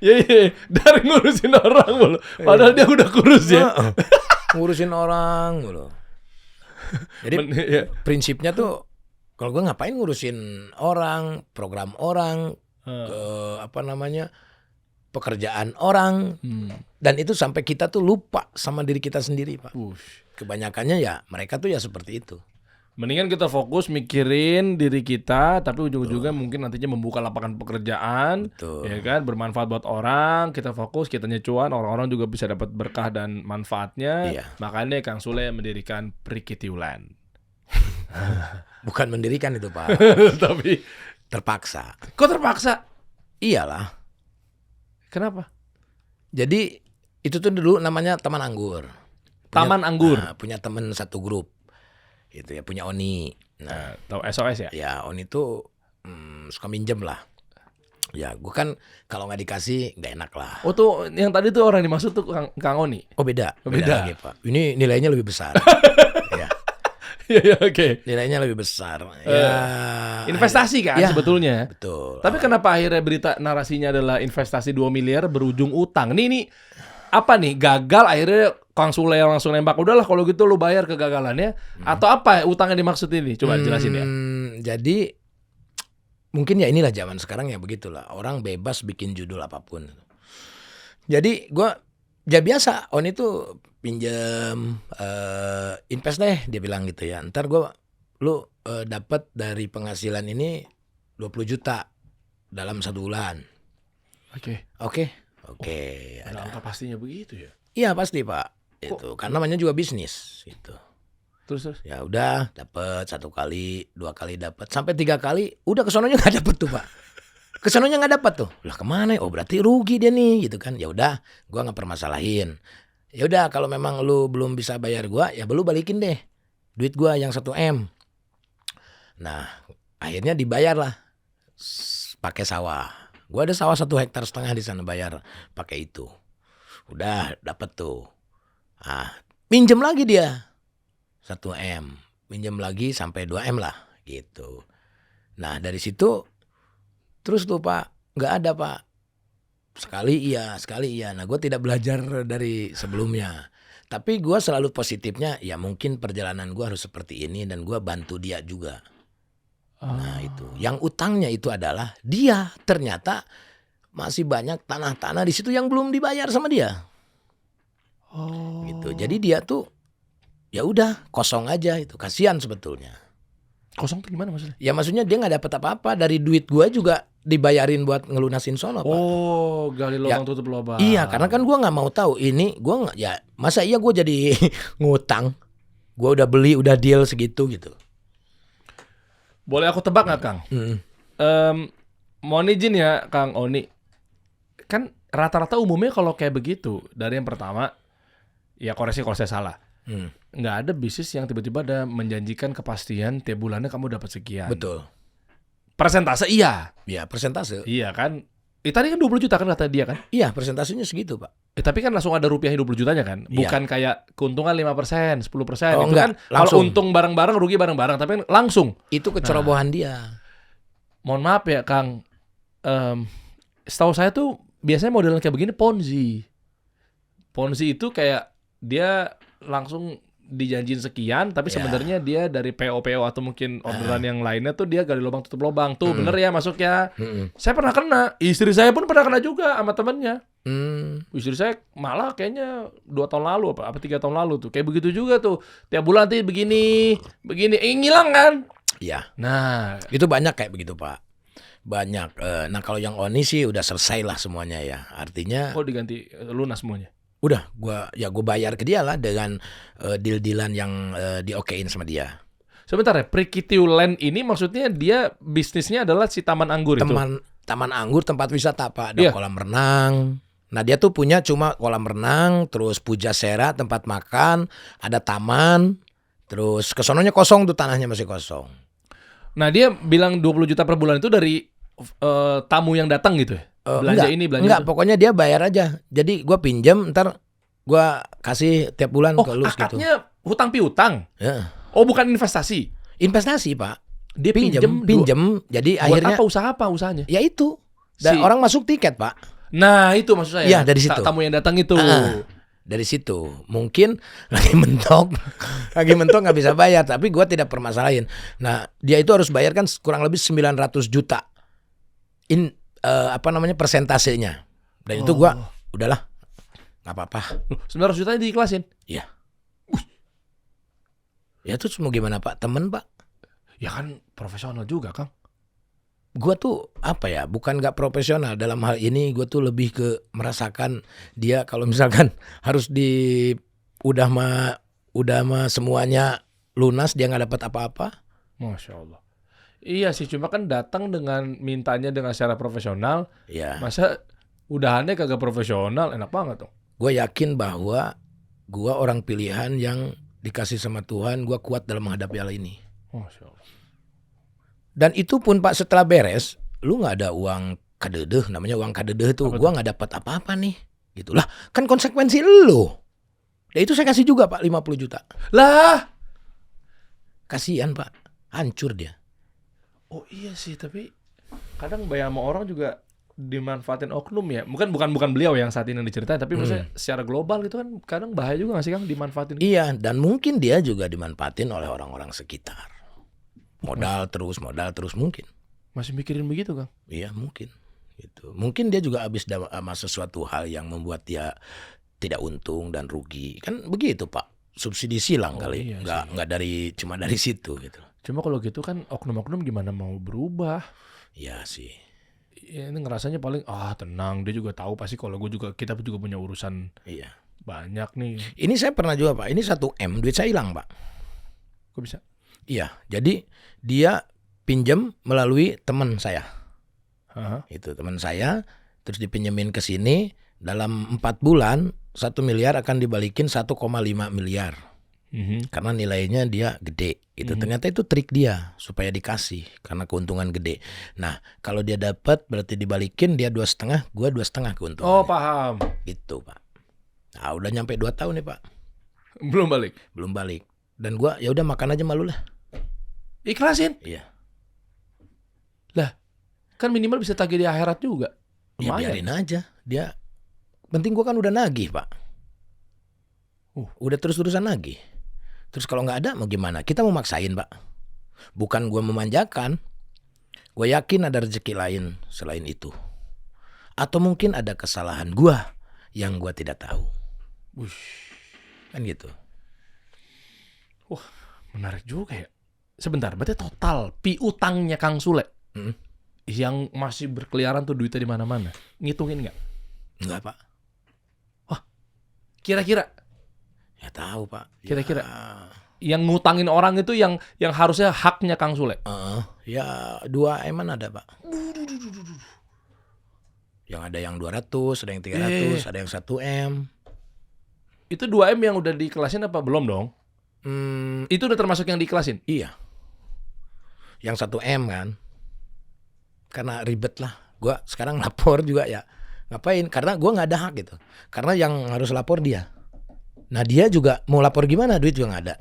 Iya, dari ngurusin orang mulu. Padahal dia udah kurus ya.
Ngurusin orang mulu. Jadi prinsipnya tuh kalau gue ngapain ngurusin orang, program orang, pekerjaan orang, dan itu sampai kita tuh lupa sama diri kita sendiri Pak. Kebanyakannya ya mereka tuh ya seperti itu.
Mendingan kita fokus mikirin diri kita, tapi ujung-ujungnya mungkin nantinya membuka lapangan pekerjaan, ya kan, bermanfaat buat orang. Kita fokus, kita nyecuan, orang-orang juga bisa dapat berkah dan manfaatnya.
Iya.
Makanya Kang Sule mendirikan Prikitiulan.
Bukan mendirikan itu Pak,
Tapi
terpaksa.
kok terpaksa?
Iyalah.
Kenapa?
Jadi itu tuh dulu namanya Taman Anggur.
Taman Anggur.
Punya temen satu grup. Gitu ya, punya Oni. Nah,
Tahu SOS ya?
ya Oni tuh suka minjem lah. Ya, gue kan kalau nggak dikasih nggak enak lah.
Oh tuh yang tadi tuh orang dimaksud tuh Kang Oni.
Oh beda,
Beda
lagi Pak. Ini nilainya lebih besar. Ya,
Iya oke.
nilainya lebih besar. Ya,
Investasi kan
ya,
sebetulnya.
betul.
Tapi kenapa akhirnya berita narasinya adalah investasi 2 miliar berujung utang? Nih apa nih? Gagal akhirnya Kang Sule yang langsung nembak. Udahlah kalau gitu lu bayar kegagalannya. Atau apa utang yang dimaksud ini? Coba jelasin ya.
Jadi mungkin ya inilah zaman sekarang ya begitulah. Orang bebas bikin judul apapun. Jadi gue ya biasa. Oni tuh pinjam invest deh dia bilang gitu ya. Ntar lu dapat dari penghasilan ini 20 juta dalam 1 bulan.
Oke.
Ada
Ada angka pastinya begitu ya?
Iya pasti Pak. Itu kan namanya juga bisnis gitu.
Terus?
Ya udah dapat 1 kali, 2 kali dapat, sampai 3 kali udah kesononya nggak dapet tuh Pak. Kesononya nggak dapat tuh. Lah kemana? Oh berarti rugi dia nih gitu kan. Ya udah, gua nggak permasalahin. Ya udah kalau memang lu belum bisa bayar gua, ya lu balikin deh duit gua yang 1 M. Nah akhirnya dibayar lah pakai sawah. Gua ada sawah 1,5 hektar di sana, bayar pakai itu. Udah dapet tuh. Pinjem lagi dia 1 M, pinjem lagi sampai 2 M lah gitu. Nah dari situ terus tuh Pak, nggak ada Pak. Sekali iya. Nah gue tidak belajar dari sebelumnya. Tapi gue selalu positifnya, ya mungkin perjalanan gue harus seperti ini dan gue bantu dia juga. Nah itu, yang utangnya itu adalah dia ternyata masih banyak tanah-tanah di situ yang belum dibayar sama dia. Gitu. Jadi dia tuh ya udah kosong aja itu, kasihan sebetulnya.
Kosong tuh gimana maksudnya?
Ya maksudnya dia nggak dapat apa-apa dari duit gua juga dibayarin buat ngelunasin sono Pak.
Oh, gali lubang tutup lubang.
Iya, karena kan gua nggak mau tahu ini gua nggak, ya masa iya gua jadi ngutang. Gua udah beli, udah deal segitu gitu.
Boleh aku tebak nggak Kang? Mohon izin ya Kang Oni. Kan rata-rata umumnya kalau kayak begitu, dari yang pertama, ya koreksi kalau saya salah. Nggak ada bisnis yang tiba-tiba ada menjanjikan kepastian tiap bulannya kamu dapat sekian.
Betul.
Persentase iya.
Ya persentase.
Iya kan. Tadi kan 20 juta kan kata dia kan.
Iya persentasenya segitu Pak.
Tapi kan langsung ada rupiahnya 20 jutanya kan. Bukan kayak keuntungan 5%, 10%.
Oh,
itu
enggak,
kan kalau
langsung.
untung bareng-bareng, rugi bareng-bareng. Tapi kan langsung.
Itu kecerobohan dia.
Mohon maaf ya Kang. Setahu saya tuh biasanya modelan kayak begini Ponzi. Ponzi itu kayak dia langsung dijanjiin sekian, tapi sebenarnya dia dari PO atau mungkin orderan yang lainnya tuh dia gali lubang tutup lubang. Tuh bener ya masuknya. Saya pernah kena, istri saya pun pernah kena juga sama temennya. Istri saya malah kayaknya 2 tahun lalu apa 3 tahun lalu tuh kayak begitu juga tuh. Tiap bulan nanti begini, ngilang kan?
Iya.
Nah,
Itu banyak kayak begitu Pak. Banyak. Nah kalau yang Oni sih udah selesai lah semuanya ya. Artinya
kok diganti lunas semuanya?
udah gua bayar ke dia lah dengan deal-dealan yang diokein sama dia.
Sebentar ya, Prikitiu Land ini maksudnya dia bisnisnya adalah si Taman Anggur itu.
Taman Anggur, tempat wisata Pak. Ada kolam renang. Nah dia tuh punya cuma kolam renang, terus Pujasera tempat makan, ada taman, terus kesononya kosong tuh, tanahnya masih kosong.
Nah dia bilang 20 juta per bulan itu dari tamu yang datang gitu ya? Belanja
enggak,
itu?
pokoknya dia bayar aja. Jadi gue pinjam, ntar gue kasih tiap bulan ke lu gitu.
Akadnya hutang piutang?
Ya.
Oh bukan investasi?
Investasi Pak.
Dia pinjam.
Jadi
buat
akhirnya
apa usahanya?
ya itu. Orang masuk tiket Pak.
Nah itu maksud saya.
Iya dari situ.
Tamu yang datang itu.
Dari situ mungkin lagi mentok nggak bisa bayar, tapi gue tidak permasalahin. Nah dia itu harus bayar kan kurang lebih 900 juta persentasenya, dan itu gue udahlah nggak apa-apa.
900 juta diikhlasin?
Iya. Ya terus mau gimana Pak, temen Pak?
Ya kan profesional juga Kang.
Gue tuh bukan nggak profesional dalam hal ini. Gue tuh lebih ke merasakan dia kalau misalkan harus udah mah semuanya lunas, dia nggak dapat apa-apa.
Masya Allah. Iya sih, cuma kan datang dengan mintanya dengan secara profesional.
Iya.
Masa Udahannya kagak profesional, enak banget dong.
Gue yakin bahwa gue orang pilihan yang dikasih sama Tuhan, gue kuat dalam menghadapi hal ini.
Masya Allah.
Dan itu pun Pak setelah beres, lu nggak ada uang kadedeh, namanya uang kadedeh tuh, gue nggak dapat apa-apa nih. Gitulah, kan konsekuensi lu. Ya itu saya kasih juga Pak 50 juta.
Lah,
Kasihan Pak, hancur dia.
oh iya sih, tapi kadang banyak sama orang juga dimanfaatin oknum ya. Bukan beliau yang saat ini yang diceritain, tapi maksudnya secara global gitu kan kadang bahaya juga nggak sih Kang dimanfaatin?
Iya, dan mungkin dia juga dimanfaatin oleh orang-orang sekitar. Modal terus mungkin.
Masih mikirin begitu Kang?
Iya mungkin. Gitu. Mungkin dia juga habis sama sesuatu hal yang membuat dia tidak untung dan rugi. Kan begitu Pak. Subsidi silang kali.
Iya
Nggak cuma dari situ gitu.
Cuma kalau gitu kan oknum-oknum gimana mau berubah?
Iya sih.
Ya, ini ngerasanya paling tenang, dia juga tahu pasti kalau kita juga punya urusan
Iya.
banyak nih.
Ini saya pernah juga Pak. Ini 1M duit saya hilang Pak.
Kok bisa?
Iya. Jadi dia pinjam melalui teman saya. Itu teman saya, terus dipinjemin ke sini, dalam 4 bulan 1 miliar akan dibalikin 1,5 miliar. Karena nilainya dia gede. Itu ternyata itu trik dia supaya dikasih karena keuntungan gede. Nah, kalau dia dapat berarti dibalikin dia 2,5, gua 2,5 keuntungan.
Oh, paham.
Gitu, Pak. Nah, udah nyampe 2 tahun nih, Pak.
Belum balik.
Dan gua ya udah makan aja malu lah.
Ikhlasin?
Iya.
Lah, kan minimal bisa tagih di akhirat juga.
Ya
Lumayan.
biarin aja. Dia penting gua kan udah nagih, Pak. Udah terus-terusan nagih. Terus kalau nggak ada mau gimana? Kita mau maksain, Pak. Bukan gua memanjakan. Gue yakin ada rezeki lain selain itu. Atau mungkin ada kesalahan gua yang gua tidak tahu. Kan gitu.
Wah, menarik juga ya. Sebentar, berarti total piutangnya Kang Sule yang masih berkeliaran tuh duitnya di mana-mana. Ngitungin nggak?
Enggak, Pak.
Wah, kira-kira?
Ya tahu, Pak.
Kira-kira yang ngutangin orang itu yang harusnya haknya Kang Sule.
Ya 2M-an ada, Pak. Yang ada yang 200, ada yang 300, ada yang 1M.
Itu 2M yang udah dikelasin apa belum dong? Itu udah termasuk yang dikelasin?
Iya. Yang 1M kan. Karena ribet lah. Gua sekarang lapor juga ya. Ngapain? Karena gua nggak ada hak gitu. Karena yang harus lapor dia. Nah dia juga mau lapor gimana, duit juga nggak ada.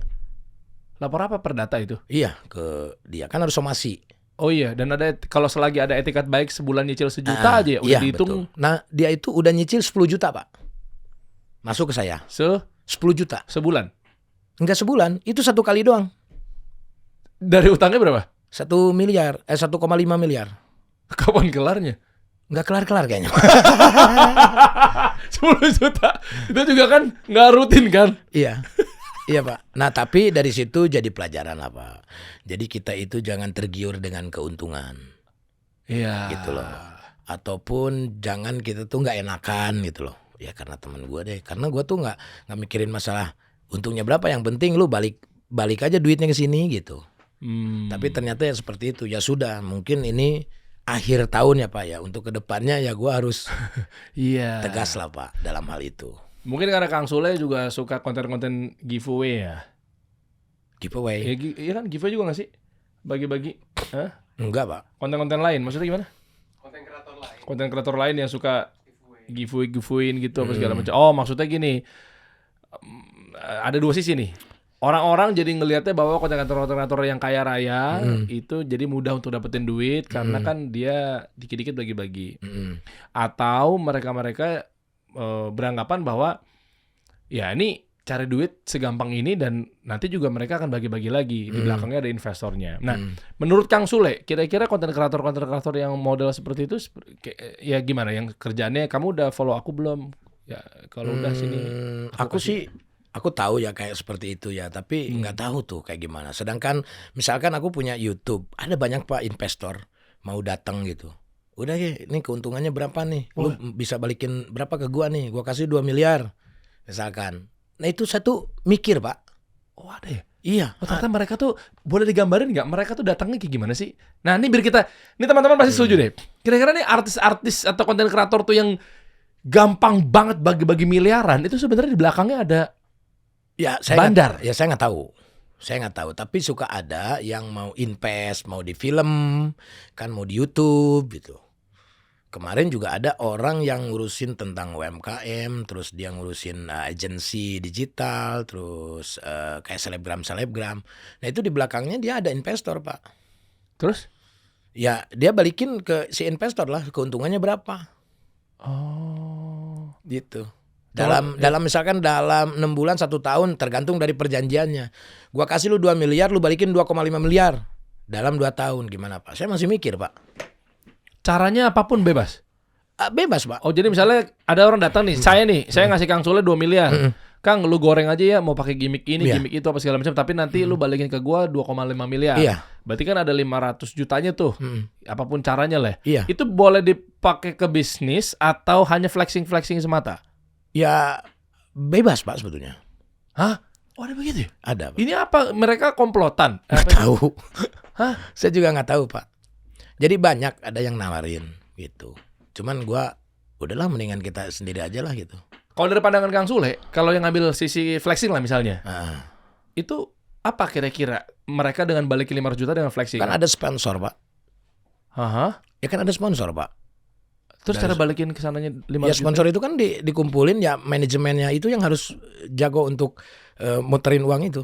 Lapor apa, perdata itu?
Iya, ke dia kan harus somasi.
Oh iya, dan ada kalau selagi ada etikat baik sebulan nyicil 1 juta aja udah
iya,
dihitung.
Betul. Nah dia itu udah nyicil 10 juta Pak. Masuk ke saya 10 juta.
Sebulan?
Enggak sebulan, itu 1 kali doang.
Dari utangnya berapa?
1 miliar, 1,5 miliar.
Kapan kelarnya?
Nggak kelar-kelar kayaknya.
10 juta. Itu juga kan nggak rutin kan?
Iya. Iya Pak. Nah tapi dari situ jadi pelajaran lah Pak. Jadi kita itu jangan tergiur dengan keuntungan.
Iya.
Gitu loh. Ataupun jangan kita tuh nggak enakan gitu loh. Ya karena teman gue deh. Karena gue tuh nggak mikirin masalah untungnya berapa. Yang penting lu balik aja duitnya ke sini gitu. Tapi ternyata ya seperti itu. Ya sudah. Mungkin ini akhir tahun ya Pak ya. Untuk kedepannya ya gue harus tegas lah Pak dalam hal itu.
Mungkin karena Kang Sule juga suka konten-konten giveaway ya.
Giveaway?
Iya kan, giveaway juga nggak sih? Bagi-bagi?
Enggak Pak.
Konten-konten lain, maksudnya gimana? Konten kreator lain yang suka giveawayin gitu apa segala macam. Oh maksudnya gini, ada 2 sisi nih. Orang-orang jadi ngelihatnya bahwa konten kreator yang kaya raya itu jadi mudah untuk dapetin duit karena kan dia dikit-dikit bagi-bagi. Atau mereka beranggapan bahwa ya ini cari duit segampang ini dan nanti juga mereka akan bagi-bagi lagi. Di belakangnya ada investornya. Nah, menurut Kang Sule, kira-kira konten kreator yang model seperti itu ya gimana? Yang kerjaannya kamu udah follow aku belum? Ya kalau udah sini.
Aku tahu ya kayak seperti itu ya, tapi nggak tahu tuh kayak gimana. Sedangkan misalkan aku punya YouTube, ada banyak Pak investor mau datang gitu. Udah ya, ini keuntungannya berapa nih? Lu bisa balikin berapa ke gua nih? Gua kasih 2 miliar misalkan. Nah itu satu mikir Pak.
Oh ada ya?
Iya.
Oh, ternyata mereka tuh boleh digambarin nggak? Mereka tuh datangnya kayak gimana sih? Nah, ini biar kita, ini teman-teman pasti setuju deh. Kira-kira nih artis-artis atau konten kreator tuh yang gampang banget bagi-bagi miliaran, itu sebenarnya di belakangnya ada bandar.
Saya nggak tahu. Tapi suka ada yang mau invest, mau di film, kan mau di YouTube gitu. Kemarin juga ada orang yang ngurusin tentang UMKM, terus dia ngurusin agensi digital, terus kayak selebgram. Nah itu di belakangnya dia ada investor, Pak.
Terus?
Ya dia balikin ke si investor lah, keuntungannya berapa.
Oh.
Gitu. Dalam misalkan dalam 6 bulan 1 tahun tergantung dari perjanjiannya. Gua kasih lu 2 miliar, lu balikin 2,5 miliar dalam 2 tahun. Gimana, Pak? Saya masih mikir, Pak.
Caranya apapun bebas?
Bebas, Pak.
Oh, jadi misalnya ada orang datang nih, saya ngasih Kang Sule 2 miliar. Kang, lu goreng aja ya, mau pakai gimmick ini, gimmick itu apa segala macam, tapi nanti lu balikin ke gua 2,5 miliar.
Iya.
Berarti kan ada 500 jutanya tuh. Apapun caranya lah.
Iya.
Itu boleh dipakai ke bisnis atau hanya flexing semata?
Ya bebas, Pak, sebetulnya.
Hah? Oh, ada begitu ya?
Ada, Pak.
Ini apa? Mereka komplotan?
Nggak tahu.
Hah?
Saya juga nggak tahu, Pak. Jadi banyak ada yang nawarin gitu. Cuman gua udahlah mendingan kita sendiri aja lah gitu.
Kalau dari pandangan Kang Sule, kalau yang ngambil sisi flexing lah misalnya, itu apa kira-kira mereka dengan balikin 500 juta dengan flexing?
Kan ada sponsor, Pak. Ya kan ada sponsor, Pak.
Terus cara balikin ke sananya 500
Ya sponsor itu kan dikumpulin, ya manajemennya itu yang harus jago untuk muterin uang itu.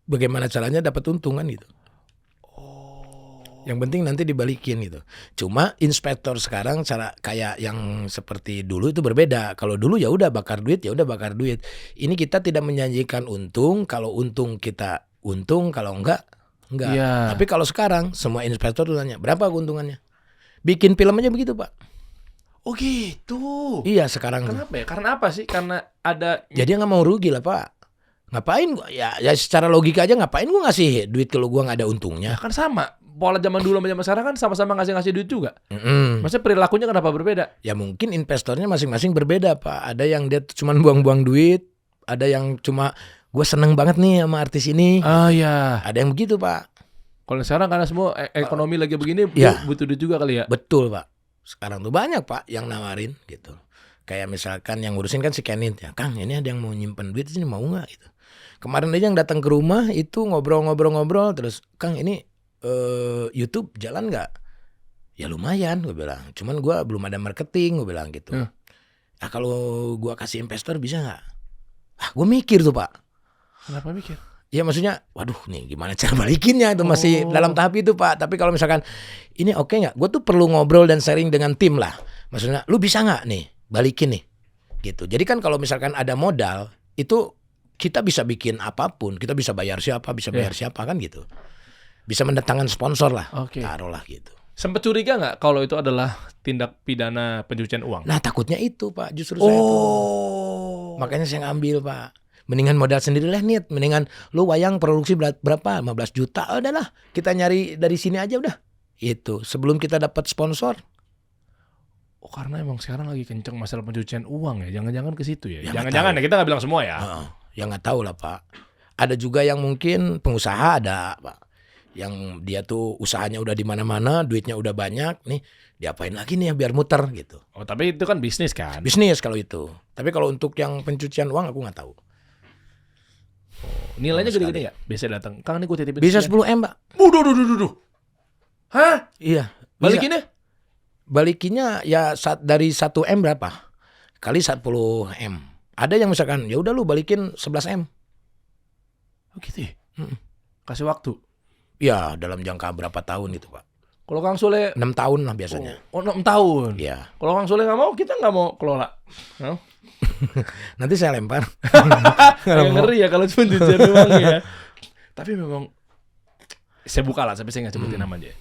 Bagaimana caranya dapat untungan gitu. Yang penting nanti dibalikin gitu. Cuma inspektor sekarang cara kayak yang seperti dulu itu berbeda. Kalau dulu ya udah bakar duit, Ini kita tidak menjanjikan untung. Kalau untung kita untung, kalau enggak.
Ya.
Tapi kalau sekarang semua inspektor tuh tanya, berapa keuntungannya? Bikin film aja begitu, Pak.
Oh gitu.
Iya sekarang.
Kenapa ya? Karena apa sih? Karena ada.
Jadi nggak mau rugi lah, Pak. Ngapain gua? Ya secara logika aja ngapain gua ngasih duit kalau gua nggak ada untungnya?
Ya kan sama. Pola zaman dulu sama zaman sekarang kan sama-sama ngasih duit juga. Maksudnya perilakunya kenapa berbeda?
Ya mungkin investornya masing-masing berbeda, Pak. Ada yang dia cuma buang-buang duit, ada yang cuma gue seneng banget nih sama artis ini.
Oh ya.
Ada yang begitu, Pak.
Kalau sekarang karena semua ekonomi lagi begini, butuh duit juga kali ya.
Betul, Pak. Sekarang tuh banyak, Pak, yang nawarin gitu. Kayak misalkan yang ngurusin kan si Kenin, ya Kang, ini ada yang mau nyimpen duit di sini, mau nggak gitu. Kemarin aja yang datang ke rumah itu ngobrol-ngobrol terus, Kang ini YouTube jalan nggak? Ya lumayan, gue bilang. Cuman gue belum ada marketing, gue bilang gitu. Ah kalau gue kasih investor bisa nggak? Ah gue mikir tuh, Pak.
Kenapa mikir?
Ya maksudnya, waduh nih gimana cara balikinnya itu masih dalam tahap itu, Pak. Tapi kalau misalkan ini oke nggak? Gue tuh perlu ngobrol dan sharing dengan tim lah. Maksudnya, lu bisa nggak nih balikin nih? Gitu. Jadi kan kalau misalkan ada modal itu kita bisa bikin apapun, kita bisa bayar siapa kan gitu. Bisa mendatangkan sponsor lah, taruhlah gitu.
Sempat curiga nggak kalau itu adalah tindak pidana pencucian uang?
Nah takutnya itu, Pak, justru saya itu. Makanya saya ngambil, Pak. Mendingan modal sendiri lah, Nit. Mendingan lu wayang produksi berapa? 15 juta. Oh, udahlah, kita nyari dari sini aja udah. Itu sebelum kita dapat sponsor.
Oh, karena emang sekarang lagi kenceng masalah pencucian uang ya. Jangan-jangan ke situ ya. Jangan-jangan ya, kita nggak bilang semua ya.
Ya nggak tahu lah, Pak. Ada juga yang mungkin pengusaha ada, Pak. Yang dia tuh usahanya udah di mana-mana, duitnya udah banyak, nih diapain lagi nih ya biar muter gitu.
Oh, tapi itu kan bisnis kan?
Bisnis kalau itu. Tapi kalau untuk yang pencucian uang aku nggak tahu.
Nilainya gede-gede nggak? Biasa datang, Kang ini gue titipin.
Bisa 10 M, Pak.
Duh. Hah?
Iya.
Balikinnya?
Balikinnya ya dari 1 M berapa? Kali 10 M. Ada yang misalkan ya udah lu balikin 11 M.
Oh gitu ya? Kasih waktu?
Ya dalam jangka berapa tahun itu, Pak?
Kalau Kang Sule
6 tahun lah biasanya.
Oh 6 tahun?
Iya.
Kalau Kang Sule nggak mau, kita nggak mau kelola. No?
Nanti saya lempar.
Ngeri ya kalau cuma cucian uang ya. Tapi memang saya buka lah, sampai saya nggak sebutin namanya.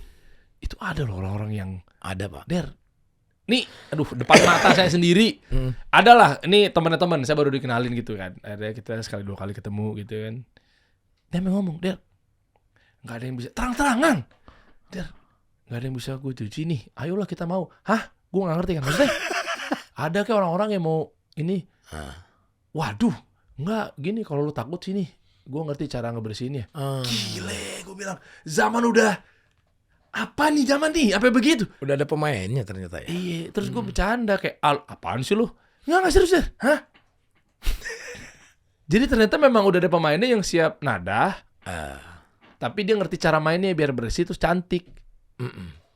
Itu ada loh orang-orang yang
ada, Pak.
Nih, aduh, depan mata saya sendiri. Adalah, ini teman-teman saya baru dikenalin gitu kan. Ada kita sekali 2 kali ketemu gitu kan. Dia ngomong, Der, nggak ada yang bisa terang-terangan. Der, nggak ada yang bisa gue cuci nih. Ayolah kita mau. Hah? Gue nggak ngerti kan maksudnya. Ada kayak orang-orang yang mau ini. Waduh, nggak gini kalau lu takut sini. gue ngerti cara ngebersihinnya. Gile, gue bilang zaman udah apa nih zaman nih, apa begitu?
Udah ada pemainnya ternyata ya.
Iya, terus gue bercanda kayak apaan sih lu? Nggak serius, hah? Jadi ternyata memang udah ada pemainnya yang siap nadah, tapi dia ngerti cara mainnya biar bersih terus cantik.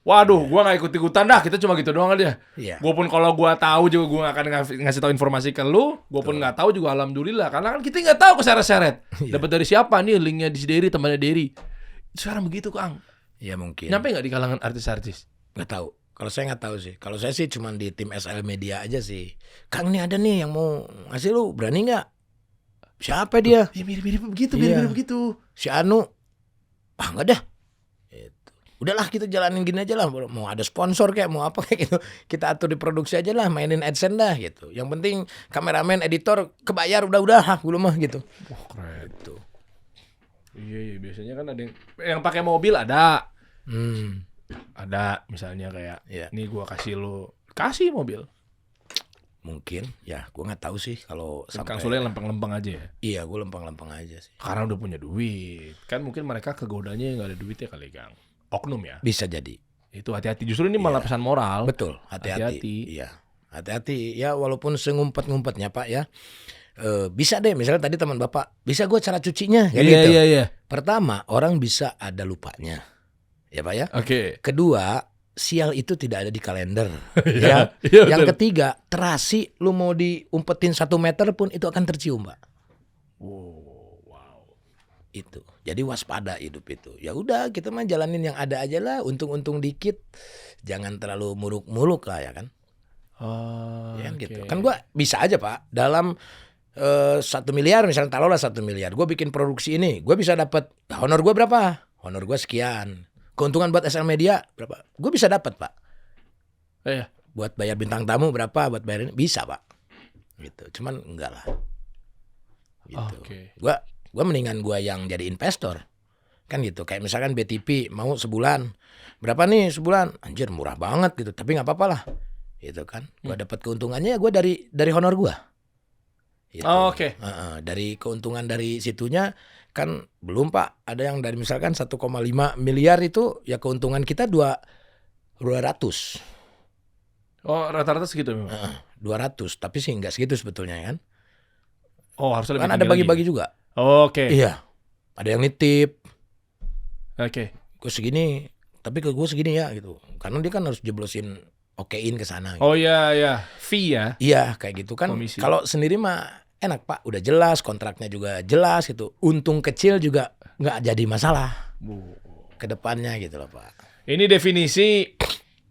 Waduh, gue nggak ikut-ikutan dah, kita cuma gitu doang aja.
Iya.
Gue pun kalau gue tahu juga gue nggak akan ngasih tahu informasi ke lu. Gue pun nggak tahu juga alhamdulillah, karena kan kita nggak tahu keseret-seret. Dapat dari siapa nih linknya di si Dery, temannya Dery. Sekarang begitu Kang.
Ya mungkin.
Nyampe nggak di kalangan artis-artis?
Nggak tahu. Kalau saya nggak tahu sih. Kalau saya sih cuma di tim SL Media aja sih. Kang nih ada nih yang mau ngasih lu, berani nggak? Siapa dia?
Ya mirip-mirip begitu,
Iya.
mirip-mirip begitu.
Si Anu. Nggak dah. Gitu. Udahlah kita jalanin gini aja lah. Mau ada sponsor kayak mau apa kayak gitu. Kita atur di produksi aja lah, mainin AdSense dah gitu. Yang penting kameramen, editor kebayar udah gue mah gitu.
Wah keren.
Gitu.
Iya, biasanya kan ada yang pakai mobil ada.
Hmm.
Ada misalnya kayak
Iya.
nih gua kasih mobil.
Mungkin ya gue nggak tahu sih kalau
Kang
sampai.
Sule lempeng-lempeng aja ya.
Iya gue lempeng-lempeng aja sih.
Karena udah punya duit. Kan mungkin mereka kegodanya nggak ada duitnya kali Kang. Oknum ya.
Bisa jadi.
Itu hati-hati. Justru ini malah pesan moral.
Betul, hati-hati. Iya, hati-hati. Ya walaupun sengumpet-ngumpetnya Pak ya. Bisa deh, misalnya tadi teman Bapak, bisa gue cara cucinya, kayak gitu.
Iya.
Pertama, orang bisa ada lupanya, ya Pak ya.
Oke.
Kedua, sial itu tidak ada di kalender.
Iya,
ya.
iya,
Yang
betul.
ketiga, terasi lu mau diumpetin 1 meter pun itu akan tercium Pak.
Wow.
Itu. Jadi waspada hidup itu. Ya udah, kita mah jalanin yang ada aja lah, untung-untung dikit. Jangan terlalu muluk-muluk lah ya kan.
Oh,
Ya kan
oke.
gitu. Kan gua bisa aja Pak dalam 1 miliar misalnya taruhlah 1 miliar. Gue bikin produksi ini, gue bisa dapat honor gue berapa? Honor gue sekian. Keuntungan buat SL Media berapa? Gue bisa dapat Pak.
Iya.
Buat bayar bintang tamu berapa? Buat bayar ini bisa Pak. Gitu. Cuman enggak lah. Gitu.
Oke.
Gua mendingan gue yang jadi investor. Kan gitu. Kayak misalkan BTP mau sebulan. Berapa nih sebulan? Anjir murah banget gitu. Tapi nggak apa-apa lah. Gitu kan. Gue dapat keuntungannya ya gue dari honor gue. Gitu.
Oh, oke.
Dari keuntungan dari situnya kan belum Pak. Ada yang dari misalkan 1,5 miliar itu ya keuntungan kita 200.
Oh, rata-rata segitu memang.
200. Tapi sih nggak segitu sebetulnya kan.
Oh, harusnya lebih
Kan ada
tinggi lagi.
bagi-bagi juga.
Oke.
Iya. Ada yang nitip.
Oke.
Gue segini. Tapi ke gue segini ya gitu. Karena dia kan harus jeblosin okein ke sana. Gitu.
Oh iya. Fee ya.
Iya kayak gitu kan.
Komisi.
Kalau sendiri mah enak Pak. Udah jelas. Kontraknya juga jelas gitu. Untung kecil juga nggak jadi masalah. Kedepannya gitu loh Pak.
Ini definisi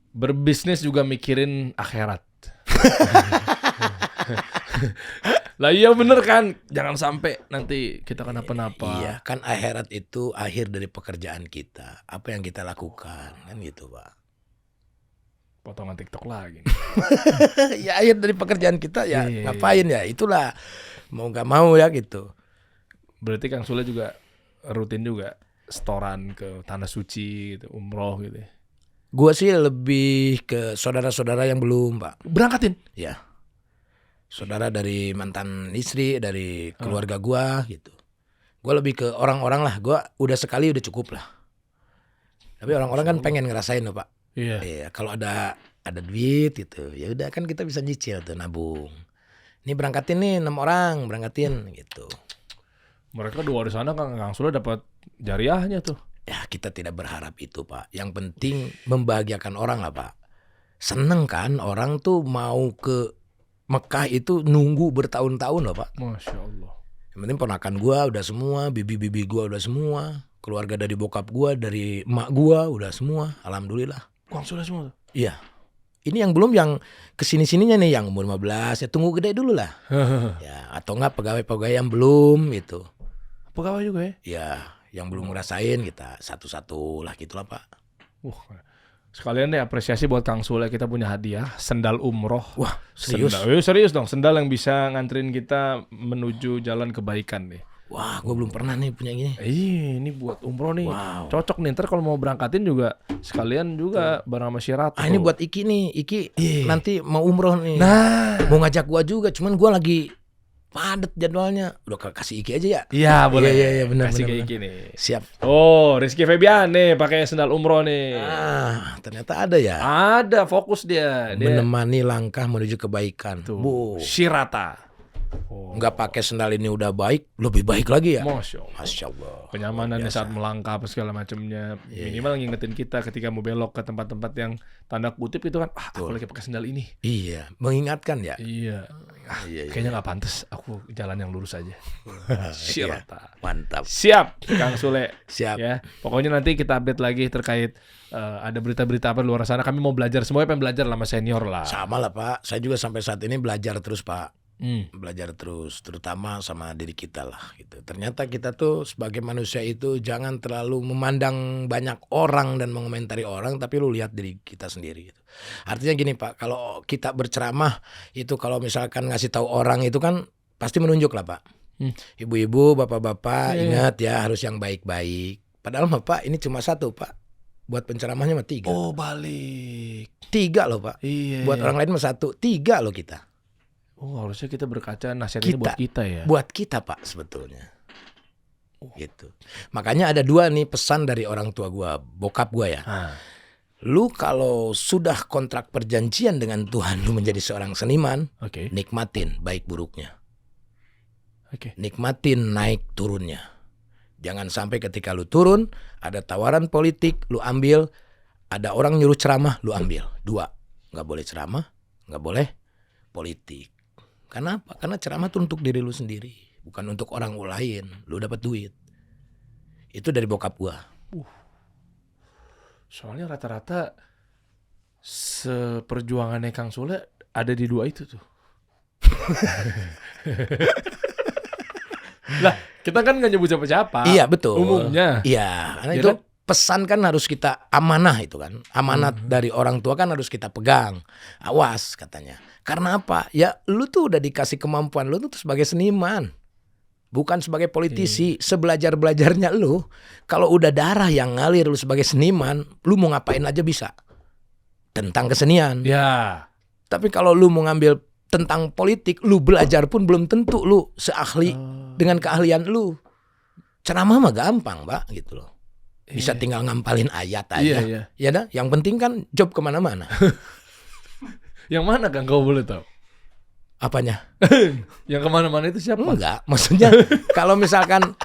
berbisnis juga mikirin akhirat. Lah iya bener kan. Jangan sampai nanti kita kenapa-napa.
Iya kan akhirat itu akhir dari pekerjaan kita. Apa yang kita lakukan kan gitu Pak.
Potongan TikTok lagi.
Ya akhir dari pekerjaan kita ya
Iya.
ngapain ya. Itulah mau nggak mau ya gitu.
Berarti Kang Sule juga rutin juga setoran ke tanah suci gitu, umroh gitu.
Gue sih lebih ke saudara-saudara yang belum Pak.
Berangkatin.
Ya. Saudara dari mantan istri, dari keluarga gua gitu. Gua lebih ke orang-orang lah. Gua udah sekali udah cukup lah. Tapi orang-orang kan pengen ngerasain loh Pak.
Iya.
Iya, kalau ada duit gitu. Ya udah kan kita bisa nyicil tuh nabung. Ini berangkatin nih 6 orang, berangkatin gitu.
Mereka dua di sana Kang Sule dapat jariahnya tuh.
Ya kita tidak berharap itu Pak. Yang penting membahagiakan orang lah Pak. Seneng kan orang tuh mau ke Mekah itu nunggu bertahun-tahun loh Pak.
Masya Allah.
Yang penting ponakan gua udah semua, bibi-bibi gua udah semua, keluarga dari bokap gua, dari emak gua udah semua, alhamdulillah.
Kang Sule semua tuh.
Iya. Ini yang belum yang kesini-sininya nih yang umur 15 ya tunggu gede dulu lah. Ya atau enggak pegawai-pegawai yang belum gitu.
Pegawai juga ya?
Ya yang belum ngerasain kita satu-satu lah gitulah Pak.
Sekalian deh apresiasi buat Kang Sule, kita punya hadiah sendal umroh.
Wah serius?
Serius dong, sendal yang bisa nganterin kita menuju jalan kebaikan nih.
Wah gue belum pernah nih punya gini.
Ini buat umroh nih.
Wow.
Cocok nih, ntar kalau mau berangkatin juga sekalian juga bareng sama Syirat.
Ah ini buat Iki nih, Iki nanti mau umroh nih.
Nah,
Mau ngajak gua juga, cuman gua lagi padat jadwalnya. Udah kasih Iki aja ya?
Iya boleh.
Iya benar.
Kasih ke Iki nih.
Siap.
Oh, Rizky Febian nih pakai sendal umroh nih.
Ternyata ada ya.
Ada fokus dia.
Menemani langkah menuju kebaikan.
Tuh. Shirata.
Nggak pakai sendal ini udah baik, lebih baik lagi ya.
Masya Allah. Kenyamanannya saat melangkah apa segala macamnya. Minimal ngingetin kita ketika mau belok ke tempat-tempat yang tanda kutip itu kan, aku lagi pakai sendal ini.
Iya, mengingatkan ya.
Iya. Kayaknya nggak pantas. Aku jalan yang lurus aja. Shirata.
Mantap.
Siap, Kang Sule.
Siap.
Ya, pokoknya nanti kita update lagi terkait ada berita-berita apa di luar sana. Kami mau belajar, semuanya pengen belajar sama senior lah.
Sama lah Pak. Saya juga sampai saat ini belajar terus Pak. Belajar terus, terutama sama diri kita lah gitu. Ternyata kita tuh sebagai manusia itu jangan terlalu memandang banyak orang dan mengomentari orang, tapi lu lihat diri kita sendiri gitu. Artinya gini Pak, kalau kita berceramah itu kalau misalkan ngasih tahu orang itu kan pasti menunjuk lah Pak. Ibu-ibu, bapak-bapak ingat ya harus yang baik-baik. Padahal Pak ini cuma satu Pak. Buat penceramahnya mah 3.
Oh balik.
3 loh Pak.
Iya.
Buat orang lain mah 1, 3 loh kita.
Oh harusnya kita berkaca nasihat ini buat kita ya.
Buat kita Pak sebetulnya. Gitu. Makanya ada 2 nih pesan dari orang tua gua, bokap gua ya. Lu kalau sudah kontrak perjanjian dengan Tuhan lu menjadi seorang seniman, nikmatin baik buruknya. Nikmatin naik turunnya. Jangan sampai ketika lu turun ada tawaran politik lu ambil, ada orang nyuruh ceramah lu ambil. 2, nggak boleh ceramah, nggak boleh politik. Karena apa? Karena ceramah itu untuk diri lu sendiri, bukan untuk orang lain. Lu dapat duit. Itu dari bokap gua.
Soalnya rata-rata seperjuangannya Kang Sule ada di 2 itu tuh. Lah, kita kan nggak nyebut siapa-siapa.
Iya betul.
Umumnya.
Iya, karena itu pesan kan harus kita amanah itu kan. Amanat dari orang tua kan harus kita pegang. Awas katanya. Karena apa? Ya lu tuh udah dikasih kemampuan lu tuh sebagai seniman. Bukan sebagai politisi. Sebelajar-belajarnya lu, kalau udah darah yang ngalir lu sebagai seniman, lu mau ngapain aja bisa. Tentang kesenian.
Ya.
Tapi kalau lu mau ngambil tentang politik, lu belajar pun belum tentu lu seahli dengan keahlian lu. Ceramah mah gampang, Mbak, gitu loh. Bisa tinggal ngampalin ayat aja. Ya dah, yang penting kan job kemana-mana.
Yang mana Kang kau boleh tahu?
Apanya?
Yang kemana-mana itu siapa?
Enggak, maksudnya kalau misalkan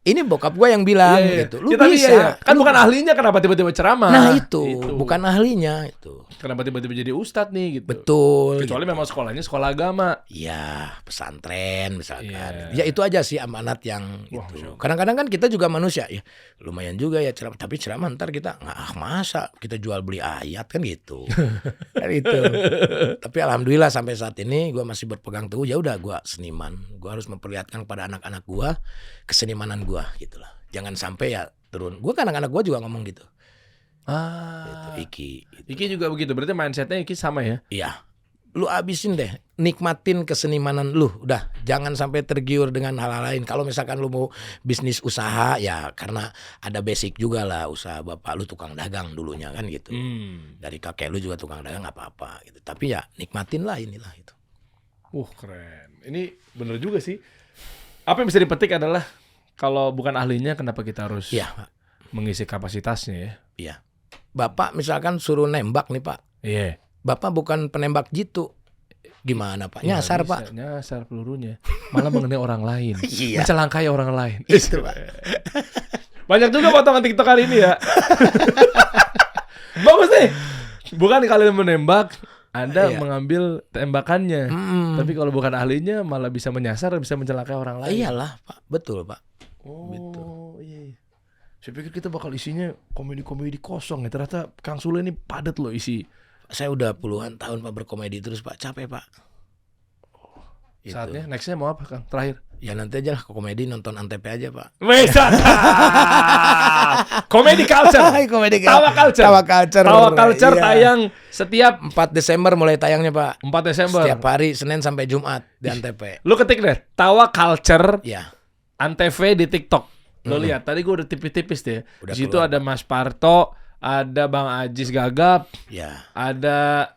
ini bokap gue yang bilang gitu. Lu bisa.
Kan bukan ahlinya, kenapa tiba-tiba ceramah?
Nah itu. Bukan ahlinya itu.
Kenapa tiba-tiba jadi ustadz nih gitu.
Betul.
Kecuali memang sekolahnya sekolah agama.
Iya, pesantren misalkan. Ya itu aja sih amanat yang itu. Kadang-kadang kan kita juga manusia ya. Lumayan juga ya ceramah, tapi ceramah ntar kita masa kita jual beli ayat kan gitu. Kan itu. Tapi alhamdulillah sampai saat ini gue masih berpegang teguh, ya udah gue seniman. Gue harus memperlihatkan kepada anak-anak gue kesenimanan gue gitu lah. Jangan sampai ya turun. Gue kan anak-anak gue juga ngomong gitu. Gitu,
Iki juga begitu. Berarti mindsetnya Iki sama ya?
Iya. Lu abisin deh, nikmatin kesenimanan lu. Udah, jangan sampai tergiur dengan hal-hal lain. Kalau misalkan lu mau bisnis usaha, ya karena ada basic juga lah usaha. Bapak lu tukang dagang dulunya kan gitu. Dari kakek lu juga tukang dagang, nggak apa-apa gitu. Tapi ya nikmatin lah inilah itu.
Keren. Ini bener juga sih. Apa yang bisa dipetik adalah kalau bukan ahlinya, kenapa kita harus mengisi kapasitasnya ya?
Iya. Bapak misalkan suruh nembak nih Pak.
Iya.
Bapak bukan penembak jitu. Gimana Pak? Nyasar Pak.
Nyasar pelurunya. Malah mengenai orang lain.
Iya.
Mencelakai orang lain.
Itu Pak.
Banyak juga potongan TikTok kali ini ya. Bagus nih. Bukan kalian menembak, Anda mengambil tembakannya. Tapi kalau bukan ahlinya malah bisa menyasar, bisa mencelakai orang lain.
Iyalah Pak. Betul Pak.
Gitu. Iya. Saya pikir kita bakal isinya komedi-komedi kosong ya. Ternyata Kang Sule ini padat loh isi.
Saya udah puluhan tahun Pak berkomedi terus Pak. Capek Pak.
Saatnya nextnya mau apa Kang? Terakhir.
Ya nanti aja lah ke komedi, nonton Antep aja Pak.
Komedi culture. Tawa culture tayang setiap
4 Desember mulai tayangnya Pak.
4 Desember.
Setiap hari Senin sampai Jumat di Antep.
Lu ketik deh Tawa Culture
ya.
Antv di TikTok. Lo lihat, tadi gue udah tipis-tipis deh. Di situ ada Mas Parto, ada Bang Ajis Gagap,
ya.
ada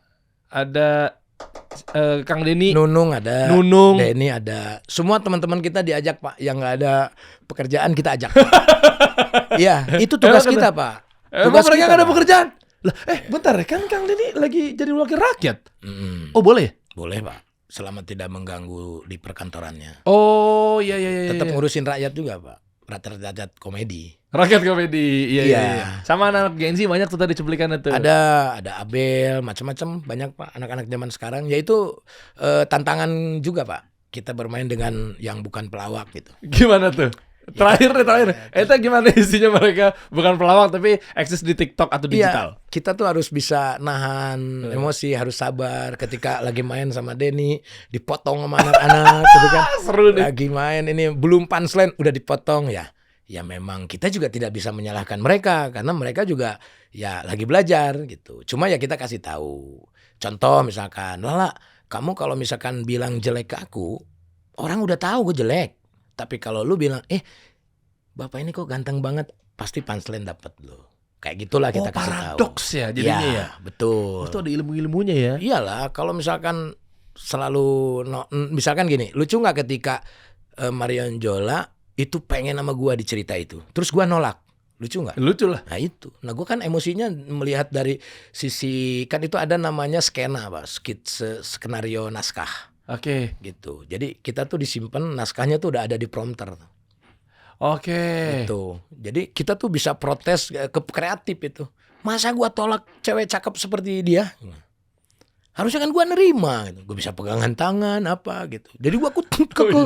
Kang Denny,
Nunung ada,
Nunung.
Denny ada. Semua teman-teman kita diajak Pak. Yang nggak ada pekerjaan kita ajak. Iya, itu tugas kita Pak.
Emang mereka nggak ada
Pak.
pekerjaan? Lah, bentar, kan Kang Denny lagi jadi wakil rakyat. Oh boleh?
Boleh Pak. Selama tidak mengganggu di perkantorannya.
Oh iya.
Tetap ngurusin rakyat juga Pak. Rakyat komedi.
Rakyat komedi, iya.
Iya.
Sama anak Gen Z banyak tuh tadi cuplikannya tuh.
Ada Abel, macam-macam banyak Pak anak-anak zaman sekarang. Yaitu tantangan juga Pak. Kita bermain dengan yang bukan pelawak gitu.
Gimana tuh? Terakhir. Itu gimana isinya mereka bukan pelawak tapi eksis di TikTok atau digital?
Iya, kita tuh harus bisa nahan emosi, harus sabar ketika lagi main sama Denny, dipotong sama anak-anak gitu kan.
Seru nih.
Lagi main ini belum punchline udah dipotong ya. Ya memang kita juga tidak bisa menyalahkan mereka karena mereka juga ya lagi belajar gitu. Cuma ya kita kasih tahu. Contoh misalkan, Lala, kamu kalau misalkan bilang jelek ke aku, orang udah tahu gue jelek. Tapi kalau lu bilang, bapak ini kok ganteng banget, pasti punchline dapat lo. Kayak gitulah kita kasih tahu.
Paradoks ya jadinya ya.
Betul.
Itu ada ilmu-ilmunya ya.
Iyalah, kalau misalkan selalu misalkan gini, lucu nggak ketika Marion Jola itu pengen sama gua di cerita itu, terus gua nolak, lucu nggak?
Lucu lah.
Nah itu, gua kan emosinya melihat dari sisi kan itu ada namanya skena, Pak, skenario naskah.
Oke.
Gitu. Jadi kita tuh disimpan naskahnya tuh udah ada di prompter.
Oke.
Gitu. Jadi kita tuh bisa protes ke kreatif itu. Masa gua tolak cewek cakep seperti dia? Harusnya kan gua nerima gitu. Gua bisa pegangan tangan apa gitu. Jadi gua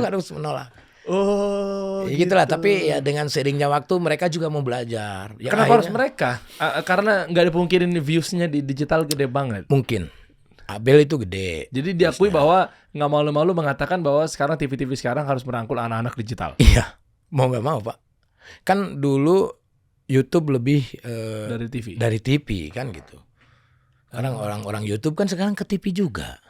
harus menolak.
Oh,
ya gitulah. Tapi ya dengan seiringnya waktu mereka juga mau belajar. Ya,
kenapa harus
akhirnya,
mereka? Karena nggak dipungkirin viewsnya di digital gede banget.
mungkin Abel itu gede.
Jadi diakui bahwa nggak malu-malu mengatakan bahwa sekarang TV-TV sekarang harus merangkul anak-anak digital.
Iya, mau nggak mau Pak. Kan dulu YouTube lebih
dari TV.
kan gitu. Sekarang orang-orang YouTube kan sekarang ke TV juga.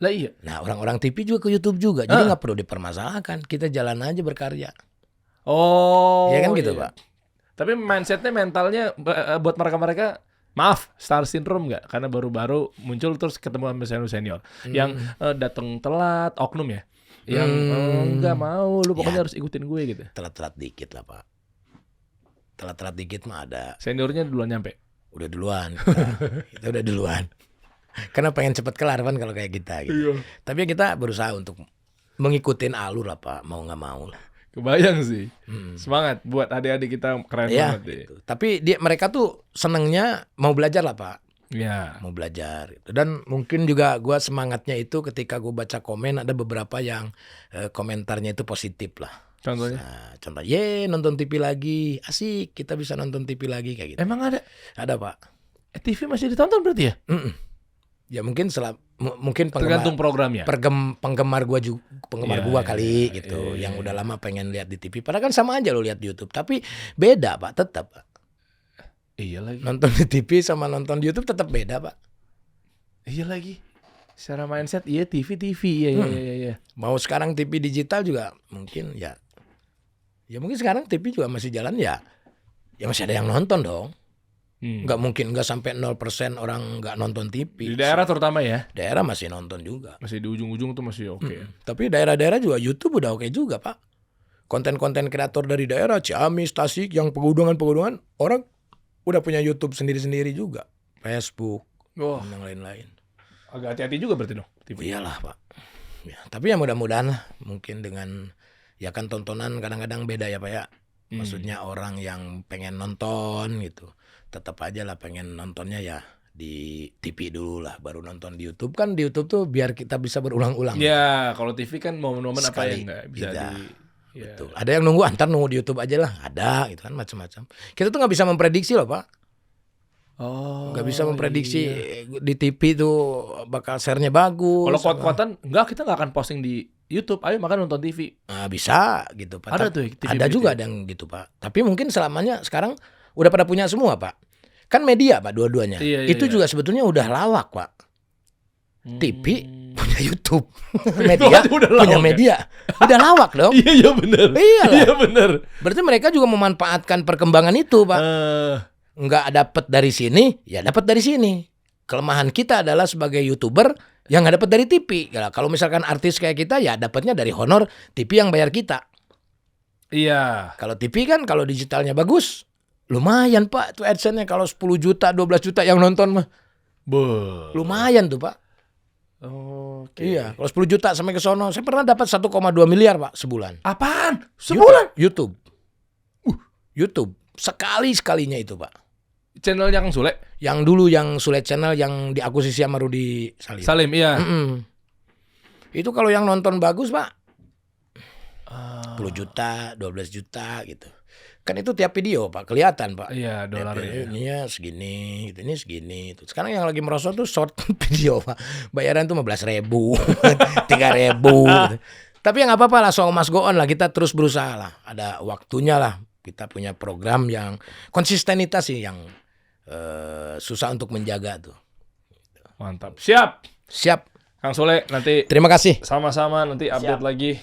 Lah iya.
Nah orang-orang TV juga ke YouTube juga. Jadi nggak perlu dipermasalahkan. Kita jalan aja berkarya.
Oh.
Ya kan gitu
iya.
Pak.
Tapi mindsetnya, mentalnya buat mereka-mereka, maaf, star syndrome nggak? Karena baru-baru muncul terus ketemu sama senior yang datang telat, oknum ya, yang nggak mau, lu pokoknya harus ikutin gue gitu.
Telat-telat dikit lah Pak. Telat-telat dikit mah ada.
Seniornya duluan nyampe.
Udah duluan. Kita udah duluan. Karena pengen cepet kelar kan kalau kayak kita gitu.
Iya.
Tapi kita berusaha untuk mengikutin alur lah Pak, mau nggak mau lah.
Kebayang sih. Semangat buat adik-adik kita, keren
Ya,
banget deh.
gitu. Tapi mereka tuh senengnya mau belajar lah Pak.
Ya.
Mau belajar gitu. Dan mungkin juga gue semangatnya itu ketika gue baca komen ada beberapa yang komentarnya itu positif lah.
Contohnya?
Nah, contoh, nonton TV lagi, asik, kita bisa nonton TV lagi kayak gitu.
Emang ada?
Ada Pak.
TV masih ditonton berarti ya?
Ya mungkin mungkin
Tergantung programnya.
penggemar gua juga, penggemar
Iya,
gua kali gitu, yang udah lama pengen lihat di TV. Padahal kan sama aja lo lihat di YouTube, tapi beda Pak, tetap Pak.
Iya lagi.
Nonton di TV sama nonton di YouTube tetap beda Pak.
Iya lagi. Secara mindset iya TV. Iya.
Mau sekarang TV digital juga mungkin ya mungkin sekarang TV juga masih jalan ya masih ada yang nonton dong. Nggak mungkin nggak sampai 0% orang nggak nonton TV.
Di daerah terutama ya.
Daerah masih nonton juga.
Masih di ujung-ujung tuh masih oke.
Tapi daerah-daerah juga YouTube udah oke juga Pak. Konten-konten kreator dari daerah Ciamis, Tasik yang pegunungan orang udah punya YouTube sendiri-sendiri juga. Facebook dan yang lain-lain.
Agak hati-hati juga berarti dong TV.
Iyalah Pak. Ya, tapi ya mudah-mudahan lah mungkin dengan ya kan tontonan kadang-kadang beda ya Pak ya. Maksudnya orang yang pengen nonton gitu. Tetap aja lah pengen nontonnya ya di TV dulu lah, baru nonton di YouTube. Kan di YouTube tuh biar kita bisa berulang-ulang.
Ya, kalau TV kan momen-momen apa
Sekali,
yang nggak bisa
tidak.
Ya.
Betul. Ada yang nunggu antar nunggu di YouTube aja lah, ada gitu kan macam-macam. Kita tuh nggak bisa memprediksi loh Pak. Nggak bisa memprediksi di TV tuh bakal share-nya bagus.
Kalau kuat-kuatan, kita nggak akan posting di YouTube. Ayo makan nonton TV.
Nah, bisa gitu Pak.
Ada tuh TV
ada juga ada yang gitu Pak. Tapi mungkin selamanya sekarang udah pada punya semua Pak. Kan media Pak dua-duanya. Itu juga sebetulnya udah lawak Pak. TV punya YouTube. Media punya media. Udah lawak dong.
Iya benar. Iya benar.
Berarti mereka juga memanfaatkan perkembangan itu Pak. Nggak dapat dari sini, ya dapat dari sini. Kelemahan kita adalah sebagai YouTuber yang nggak dapat dari TV. Kalau misalkan artis kayak kita ya dapatnya dari honor TV yang bayar kita.
Iya.
Kalau TV kan kalau digitalnya bagus, lumayan Pak tuh AdSense-nya kalau 10 juta, 12 juta yang nonton mah. Lumayan tuh Pak.
Oke.
Iya, kalau 10 juta sampai ke sono, saya pernah dapat 1,2 miliar Pak sebulan.
Apaan? Sebulan?
YouTube. YouTube. Sekali-sekalinya itu Pak.
Channelnya Kang Sule?
Yang dulu yang Sule Channel yang diakuisisi sama Rudy Salim.
Salim, iya.
Itu kalau yang nonton bagus Pak, 10 juta, 12 juta gitu. Kan itu tiap video Pak, kelihatan Pak.
Iya, dolarnya.
Ini segini, gitu, ini segini. Itu. Sekarang yang lagi merosot tuh short video Pak. Bayaran tuh 15.000, 3.000. Gitu. Tapi ya nggak apa-apa lah, so mas go on lah. Kita terus berusaha lah. Ada waktunya lah. Kita punya program yang konsistenitas sih yang susah untuk menjaga tuh.
Mantap. Siap. Kang Sule, nanti
Terima kasih.
sama-sama nanti update lagi.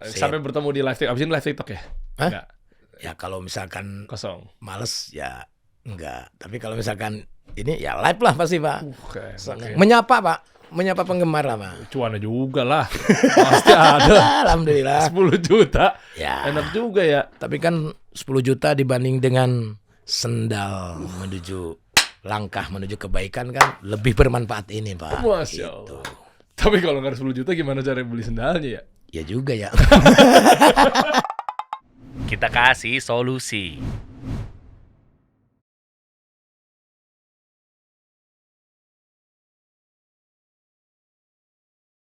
Sampai bertemu di live TikTok. Abis ini live TikTok ya?
Hah?
Enggak.
Ya kalau misalkan
Kosong.
males ya enggak. Tapi kalau misalkan ini ya live lah pasti Pak.
Okay.
Menyapa Pak. Menyapa penggemar lah Pak.
Cuannya juga lah. Pasti ada.
Alhamdulillah.
10 juta.
Ya.
Enak juga ya.
Tapi kan 10 juta dibanding dengan sendal menuju langkah menuju kebaikan kan lebih bermanfaat ini Pak.
Masya Allah. Tapi kalau nggak ada 10 juta gimana cara beli sendalnya ya?
Ya juga ya.
Kita kasih solusi.